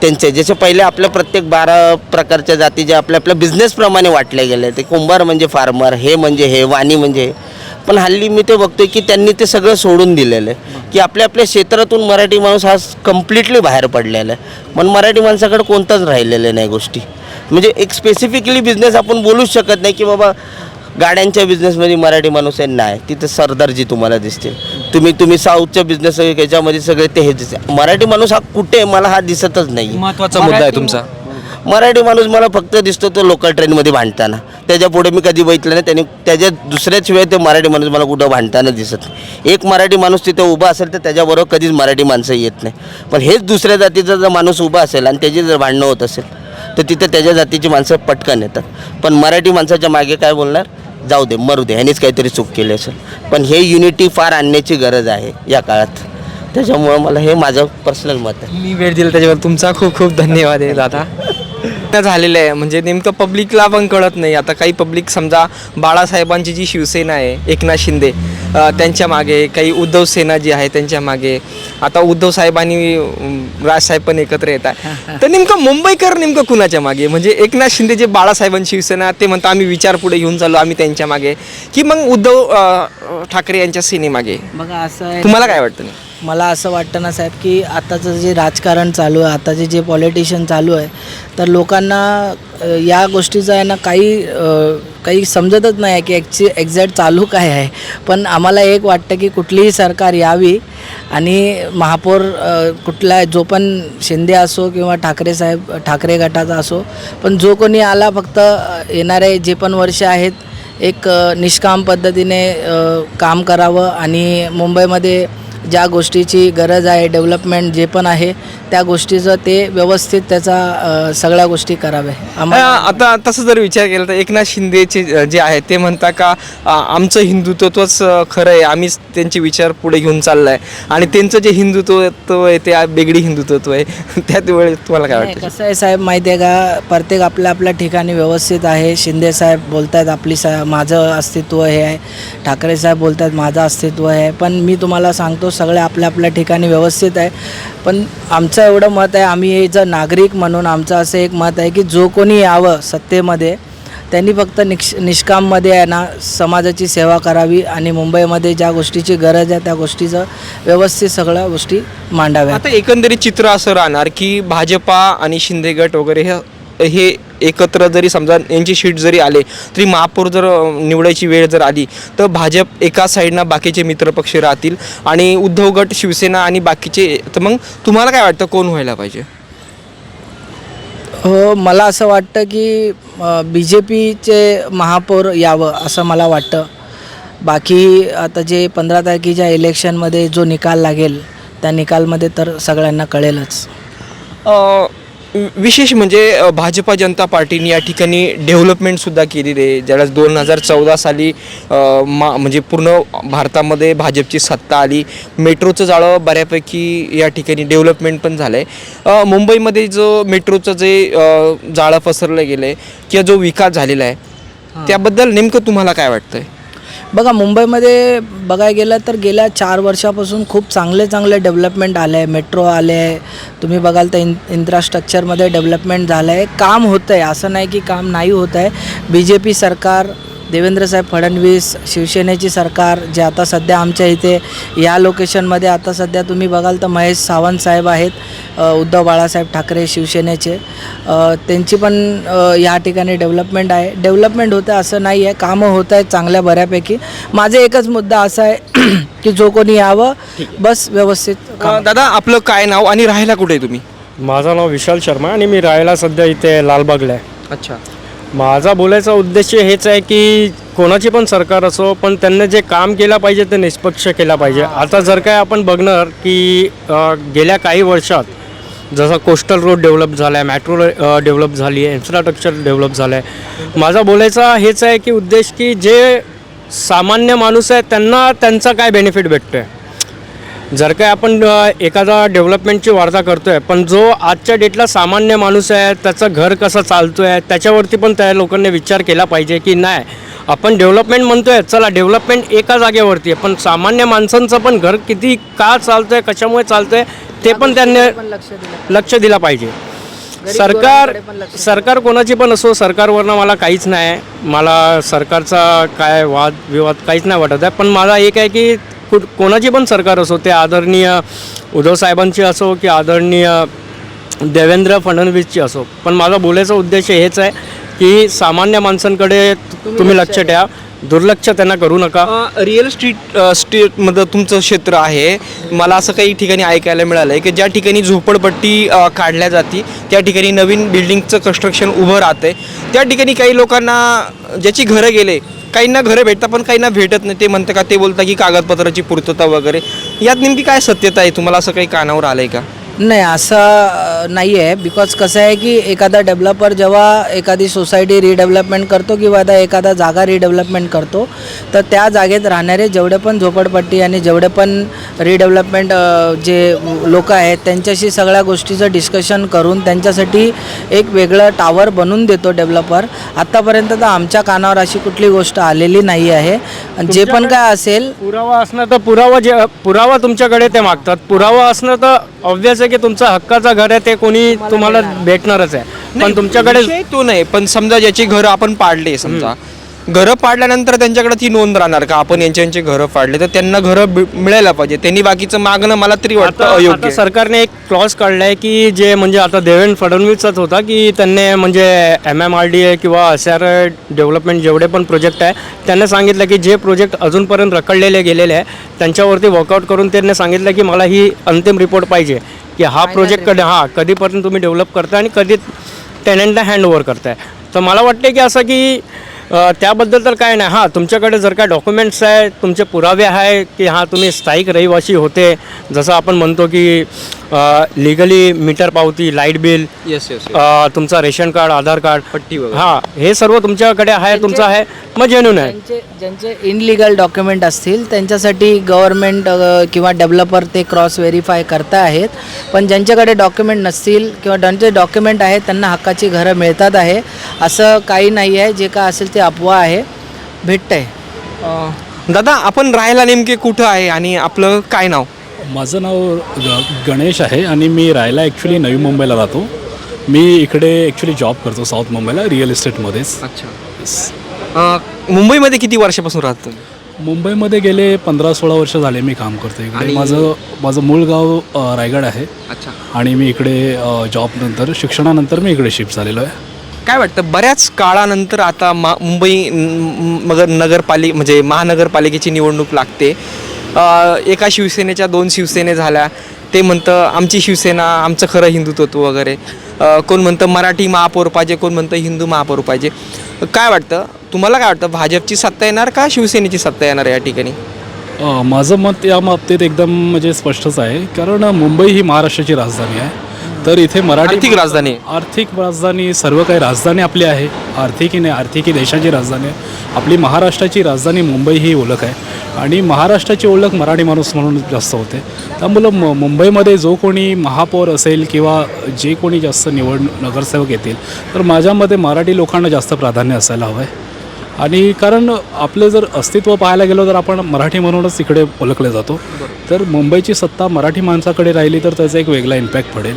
त्यांचे जसे पहिले आपल्या प्रत्येक 12 प्रकारच्या जाती जे आपल्या बिझनेसप्रमाणे वाटले गेले. ते कुंभार म्हणजे फार्मर, हे म्हणजे हे, वाणी म्हणजे हे. पण हल्ली मी ते बघतोय की त्यांनी ते सगळं सोडून दिलेलं आहे की आपल्या क्षेत्रातून मराठी माणूस हा कम्प्लिटली बाहेर पडलेला आहे. पण मराठी माणसाकडे कोणताच राहिलेलं नाही गोष्टी. म्हणजे एक स्पेसिफिकली बिझनेस आपण बोलूच शकत नाही की बाबा गाड्यांच्या बिझनेसमध्ये मराठी माणूस आहे. नाही, तिथं सरदारजी तुम्हाला दिसतील. तुम्ही साऊथच्या बिझनेस याच्यामध्ये सगळे ते हे दिसते. मराठी माणूस हा कुठे मला हा दिसतच नाही. महत्त्वाचा मुद्दा आहे तुमचा. मराठी माणूस मला फक्त दिसतो तो लोकल ट्रेनमध्ये भांडताना. त्याच्या पुढे मी कधी बघितलं नाही. त्याने त्याच्या दुसऱ्याच वेळी ते मराठी माणूस मला कुठं भांडताना दिसत नाही. एक मराठी माणूस तिथे उभा असेल तर त्याच्याबरोबर कधीच मराठी माणसं येत नाही. पण हेच दुसऱ्या जातीचा जर माणूस उभा असेल आणि त्याची जर भांडणं होत असेल तर तिथे त्याच्या जातीची माणसं पटकन येतात. पण मराठी माणसाच्या मागे काय बोलणार, जाऊ दे मरू दे, ह्यानेच काहीतरी चूक केली असेल. पण हे युनिटी फार आणण्याची गरज आहे या काळात. त्याच्यामुळं मला हे माझं पर्सनल मत आहे. मी वेळ दिला त्याच्यावर तुमचा खूप खूप धन्यवाद आहे दादा. झालेलं आहे म्हणजे नेमकं पब्लिकला पण कळत नाही. आता काही पब्लिक समजा बाळासाहेबांची जी शिवसेना आहे एकनाथ शिंदे त्यांच्या मागे, काही उद्धव सेना जी आहे त्यांच्या मागे, आता उद्धव साहेब आणि राजसाहेब पण एकत्र येत आहे. तर नेमकं मुंबईकर नेमकं कुणाच्या मागे? म्हणजे एकनाथ शिंदे जे बाळासाहेबांची शिवसेना ते म्हणतात आम्ही विचार पुढे घेऊन चाललो आम्ही त्यांच्या मागे, की मग उद्धव ठाकरे यांच्या सेनेमागे? बघा असं आहे, तुम्हाला काय वाटतं? मला असं वाटतं ना साहेब की आताचं जे राजकारण चालू आहे, आताचे जे पॉलिटिशियन चालू आहे, तर लोकांना या गोष्टीचं आहे ना काही समजतच नाही आहे की एक्झॅक्ट चालू काय आहे. पण आम्हाला एक वाटतं की कुठलीही सरकार यावी आणि महापौर कुठला जो पण शिंदे असो किंवा ठाकरे गटाचा असो, पण जो कोणी आला फक्त येणारे जे पण वर्ष आहेत एक निष्काम पद्धतीने काम करावं आणि मुंबईमध्ये ज्या गोष्टीची गरज आहे डेव्हलपमेंट जे पण आहे त्या गोष्टीचं ते व्यवस्थित त्याचा सगळ्या गोष्टी कराव्या. आता तसं जर विचार केला तर एकनाथ शिंदेचे जे आहे ते म्हणतात का आमचं हिंदुत्वच खरं आहे, आम्हीच त्यांचे विचार पुढे घेऊन चाललं आहे आणि त्यांचं जे हिंदुत्व आहे ते बेगडी हिंदुत्व आहे. त्यात वेळेस तुम्हाला काय वाटतं? कसं आहे साहेब माहिती आहे का, प्रत्येक आपल्या ठिकाणी व्यवस्थित आहे. शिंदे साहेब बोलत आहेत माझं अस्तित्व हे आहे, ठाकरे साहेब बोलत आहेत माझं अस्तित्व आहे. पण मी तुम्हाला सांगतो सगळे आपल्या ठिकाणी व्यवस्थित आहे. पण आमचं एवढं मत आहे, आम्ही जर नागरिक म्हणून आमचं असं एक मत आहे की जो कोणी यावं सत्तेमध्ये त्यांनी फक्त निष्काममध्ये आहे ना समाजाची सेवा करावी आणि मुंबईमध्ये ज्या गोष्टीची गरज आहे त्या गोष्टीचं व्यवस्थित सगळ्या गोष्टी मांडाव्या. आता एकंदरीत चित्र असं राहणार की भाजपा आणि शिंदे गट वगैरे हे एकत्र जरी समजा यांची शीट जरी आले तरी महापौर जर निवडायची वेळ जर आली तर भाजप एका साईडनं बाकीचे मित्रपक्ष राहतील आणि उद्धव गट शिवसेना आणि बाकीचे. तर मग तुम्हाला काय वाटतं कोण व्हायला पाहिजे? हो, मला असं वाटतं की BJPचे महापौर यावं असं मला वाटतं. बाकी आता जे 15 तारखेच्या इलेक्शनमध्ये जो निकाल लागेल त्या निकालमध्ये तर सगळ्यांना कळेलच. विशेष म्हणजे भाजपा जनता पार्टीने या ठिकाणी डेव्हलपमेंटसुद्धा केलेली आहे. ज्यावेळेस 2014 साली म्हणजे पूर्ण भारतामध्ये भाजपची सत्ता आली, मेट्रोचं जाळं बऱ्यापैकी या ठिकाणी डेव्हलपमेंट पण झालं आहे. मुंबईमध्ये जो मेट्रोचं जे जाळं पसरलं गेलं आहे किंवा जो विकास झालेला आहे त्याबद्दल नेमकं तुम्हाला काय वाटतं आहे? बघा, मुंबईमध्ये बघायला गेलं तर गेल्या 4 वर्षापासून खूप चांगले डेव्हलपमेंट आले आहे. मेट्रो आले आहे, तुम्ही बघाल तर इन्फ्रास्ट्रक्चरमध्ये डेव्हलपमेंट झालं आहे. काम होतं आहे, असं नाही की काम नाही होत आहे. BJP सरकार, देवेंद्रसाहेब फडणवीस, शिवसेनेची सरकार जे आता सध्या आमच्या इथे या लोकेशनमध्ये आता सध्या तुम्ही बघाल तर महेश सावंत साहेब आहेत, उद्धव बाळासाहेब ठाकरे शिवसेनेचे, त्यांची पण या ठिकाणी डेव्हलपमेंट आहे. डेव्हलपमेंट होतं असं नाही आहे, कामं होत आहेत चांगल्या बऱ्यापैकी. माझं एकच मुद्दा असा आहे की जो कोणी यावं बस व्यवस्थित. दादा, आपलं काय नाव आणि राहायला कुठे आहे तुम्ही? माझं नाव विशाल शर्मा आणि मी राहायला सध्या इथे लालबागला आहे. अच्छा. माझा बोलायचा उद्देश हेच आहे की कोणाची पण सरकार असो पण त्यांनी जे काम केलं पाहिजे ते निष्पक्ष केलं पाहिजे. आता जर काय आपण बघणार की गेल्या काही वर्षात जसं कोस्टल रोड डेव्हलप झाला आहे, मेट्रो डेव्हलप झाली आहे, इन्फ्रास्ट्रक्चर डेव्हलप झालं आहे. माझा बोलायचा हेच आहे की उद्देश की जे सामान्य माणूस आहे त्यांना त्यांचा काय बेनिफिट भेटतो आहे. जर काय आपण एखादा डेव्हलपमेंटची वार्ता करतो आहे पण जो आजच्या डेटला सामान्य माणूस आहे त्याचं घर कसं चालतो आहे त्याच्यावरती पण त्या लोकांनी विचार केला पाहिजे की नाही आपण डेव्हलपमेंट म्हणतो आहे, चला डेव्हलपमेंट एका जागेवरती आहे पण सामान्य माणसांचं पण घर किती का चालतं आहे, कशामुळे चालतं आहे ते पण त्यांनी लक्ष दिलं पाहिजे. सरकार कोणाची पण असो, सरकारवरनं मला काहीच नाही आहे, मला सरकारचा काय वादविवाद काहीच नाही वाटत आहे. पण मला एक आहे की कोणाची पण सरकार असो, ते आदरणीय उद्धव साहेबांची असो की आदरणीय देवेंद्र फडणवीसची असो, पण माझा बोलायचा उद्देश हेच आहे की सामान्य माणसांकडे तुम्ही लक्ष ठेवा, दुर्लक्ष त्यांना करू नका. रिअल स्टेटमध्ये तुमचं क्षेत्र आहे, मला असं काही ठिकाणी ऐकायला मिळालं आहे की ज्या ठिकाणी झोपडपट्टी काढल्या जाते त्या ठिकाणी नवीन बिल्डिंगचं कन्स्ट्रक्शन उभं राहतं. त्या ठिकाणी काही लोकांना ज्याची घरं गेले, काहींना घरं भेटतात पण काहींना भेटत नाही. ते म्हणतं का ते बोलतात की कागदपत्राची पूर्तता वगैरे. यात नेमकी काय सत्यता आहे? तुम्हाला असं काही कानावर आलं आहे का? नाही, असं नाही आहे. बिकॉज कसं आहे की एखादा डेव्हलपर जेव्हा एखादी सोसायटी रिडेव्हलपमेंट करतो किंवा एखादा जागा रिडेव्हलपमेंट करतो तर त्या जागेत राहणारे जेवढे पण झोपडपट्टी आणि जेवढे पण रिडेव्हलपमेंट जे लोक आहेत त्यांच्याशी सगळ्या गोष्टीचं डिस्कशन करून त्यांच्यासाठी एक वेगळं टावर बनवून देतो डेव्हलपर. आत्तापर्यंत तर आमच्या कानावर अशी कुठली गोष्ट आलेली नाही आहे. जे पण काय असेल पुरावा असणं तर पुरावा तुमच्याकडे ते मागतात. पुरावा असणं तर ऑब्व्हियस आहे की तुमचं हक्काचं घर आहे ते कोणी तुम्हाला भेटणारच आहे. पण तुमच्याकडे विषय तो नाही, पण समजा ज्याची घरं आपण पाडले, समजा घरं पाडल्यानंतर त्यांच्याकडे ती नोंद राहणार का आपण यांचे घरं पाडले तर त्यांना घरं मिळायला पाहिजे. त्यांनी बाकीचं मागणं मला तरी वाटतं अयोग्य. सरकारने एक क्लॉज काढला आहे की जे म्हणजे आता देवेंद्र फडणवीसचाच होता की त्यांनी म्हणजे MMRDA किंवा SR डेव्हलपमेंट जेवढे पण प्रोजेक्ट आहे त्यांनी सांगितलं की जे प्रोजेक्ट अजूनपर्यंत रखडलेले गेलेले आहे त्यांच्यावरती वर्कआउट करून त्यांनी सांगितलं की मला ही अंतिम रिपोर्ट पाहिजे की हा प्रोजेक्ट कधीपर्यंत तुम्ही डेव्हलप करताय आणि कधी टेनंटला हँडओव्हर करताय. तर मला वाटते की असं की त्याबद्दल तर काय नाही. हां, तुमच्याकडे जर काय डॉक्युमेंट्स आहे, तुमचे पुरावे आहे की हां तुम्ही स्थायिक रहिवासी होते, जसं आपण म्हणतो की लिगली मीटर पावती, लाईट बिल, तुमचा रेशन कार्ड, आधार कार्ड, पट्टी वगैरे, हां हे सर्व तुमच्याकडे आहे, तुमचं आहे, मग जेन्युन आहे. ज्यांचे इनलिगल डॉक्युमेंट असतील त्यांच्यासाठी गव्हर्नमेंट किंवा डेव्हलपर ते क्रॉस व्हेरीफाय करता आहेत. पण ज्यांच्याकडे डॉक्युमेंट नसतील किंवा ज्यांचे डॉक्युमेंट आहेत त्यांना हक्काची घरं मिळतात आहे. असं काही नाही आहे, जे काय असेल ते अफवा आहे, भेटतं आहे. दादा, आपण राहायला नेमके कुठं आहे आणि आपलं काय नाव? माझं नाव गणेश आहे आणि मी राहायला ॲक्च्युली नवी मुंबईला राहतो. मी इकडे ॲक्च्युली जॉब करतो साऊथ मुंबईला रिअल इस्टेटमध्येच. अच्छा. मुंबईमध्ये किती वर्षापासून राहत तुम्ही? मुंबईमध्ये गेले 15-16 वर्ष झाले मी काम करतो इकडे. आणि- माझं मूळ गाव रायगड आहे अच्छा. आणि मी इकडे जॉबनंतर शिक्षणानंतर मी इकडे शिफ्ट झालेलो आहे. काय वाटतं बऱ्याच काळानंतर आता मुंबई म्हणजे महानगरपालिकेची निवडणूक लागते. एका शिवसेनेच्या 2 शिवसेने झाल्या. ते म्हणतं आमची शिवसेना, आमचं खरं हिंदुत्व वगैरे. कोण म्हणतं मराठी महापौर पाहिजे, कोण म्हणतं हिंदू महापौर पाहिजे. काय वाटतं तुम्हाला, काय वाटतं भाजपची सत्ता येणार का शिवसेनेची सत्ता येणार या ठिकाणी? माझं मत या बाबतीत एकदम म्हणजे स्पष्टच आहे, कारण मुंबई ही महाराष्ट्राची राजधानी आहे. तर इथे मराठी आर्थिक राजधानी सर्व काही राजधानी आपली आहे. आर्थिक देशाची राजधानी आहे. आपली महाराष्ट्राची राजधानी मुंबई ही ओळख आहे आणि महाराष्ट्राची ओळख मराठी माणूस म्हणून जास्त होते. त्यामुळं मुंबईमध्ये जो कोणी महापौर असेल किंवा जे कोणी जास्त नगरसेवक येतील तर माझ्या मते मराठी लोकांना जास्त प्राधान्य असायला हवं आहे. आणि कारण आपलं जर अस्तित्व पाहायला गेलो तर आपण मराठी म्हणूनच इकडे ओळखले जातो. तर मुंबईची सत्ता मराठी माणसाकडे राहिली तर त्याचा एक वेगळा इम्पॅक्ट पडेल.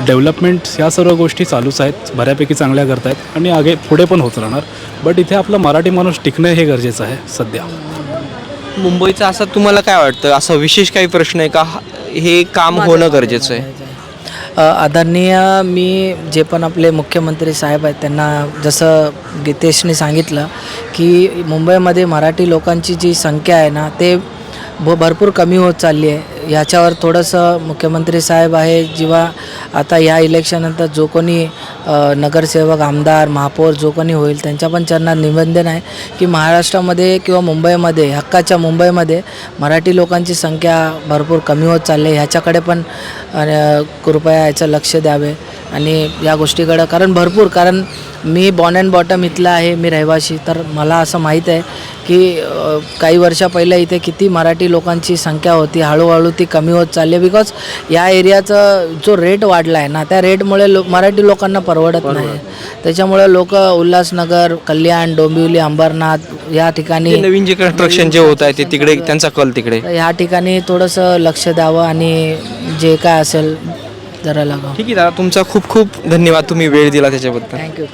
डेव्हलपमेंट ह्या सर्व गोष्टी चालूच आहेत, बऱ्यापैकी चांगल्या करत आहेत आणि पुढे पण होत राहणार. बट इथे आपलं मराठी माणूस टिकणं हे गरजेचं आहे सध्या. मुंबईचं असं तुम्हाला काय वाटतं, असं विशेष काही प्रश्न आहे का हे काम होणं गरजेचं आहे? आदरणीय मी जे पण आपले मुख्यमंत्री साहेब आहेत त्यांना जसं गीतेशने सांगितलं की मुंबईमध्ये मराठी लोकांची जी संख्या आहे ना ते भरपूर कमी होत चालली आहे. ह्याच्यावर थोडंसं मुख्यमंत्री साहेब आहे जेव्हा आता ह्या इलेक्शननंतर जो कोणी नगरसेवक, आमदार, महापौर जो कोणी होईल त्यांच्या पण चरणात निवेदन आहे की महाराष्ट्रामध्ये किंवा मुंबईमध्ये, हक्काच्या मुंबईमध्ये मराठी लोकांची संख्या भरपूर कमी होत चालली आहे. ह्याच्याकडे पण कृपया याचं लक्ष द्यावे आणि या गोष्टीकडं कारण मी बॉर्न अँड बॉटम इथला आहे, मी रहिवासी. तर मला असं माहीत आहे की काही वर्षा पहिले इथे किती मराठी लोकांची संख्या होती. हळूहळू ती कमी होत चालली आहे बिकॉज या एरियाचा जो रेट वाढला आहे ना त्या रेटमुळे मराठी लोकांना परवडत नाही. त्याच्यामुळे लोक उल्हासनगर, कल्याण, डोंबिवली, अंबरनाथ या ठिकाणी नवीन जे कन्स्ट्रक्शन जे होत आहे ते तिकडे त्यांचा कल तिकडे. तर ह्या ठिकाणी थोडंसं लक्ष द्यावं आणि जे काय असेल जरा लागावं. ठीक आहे दादा, तुमचा खूप खूप धन्यवाद, तुम्ही वेळ दिला त्याच्याबद्दल. थँक्यू.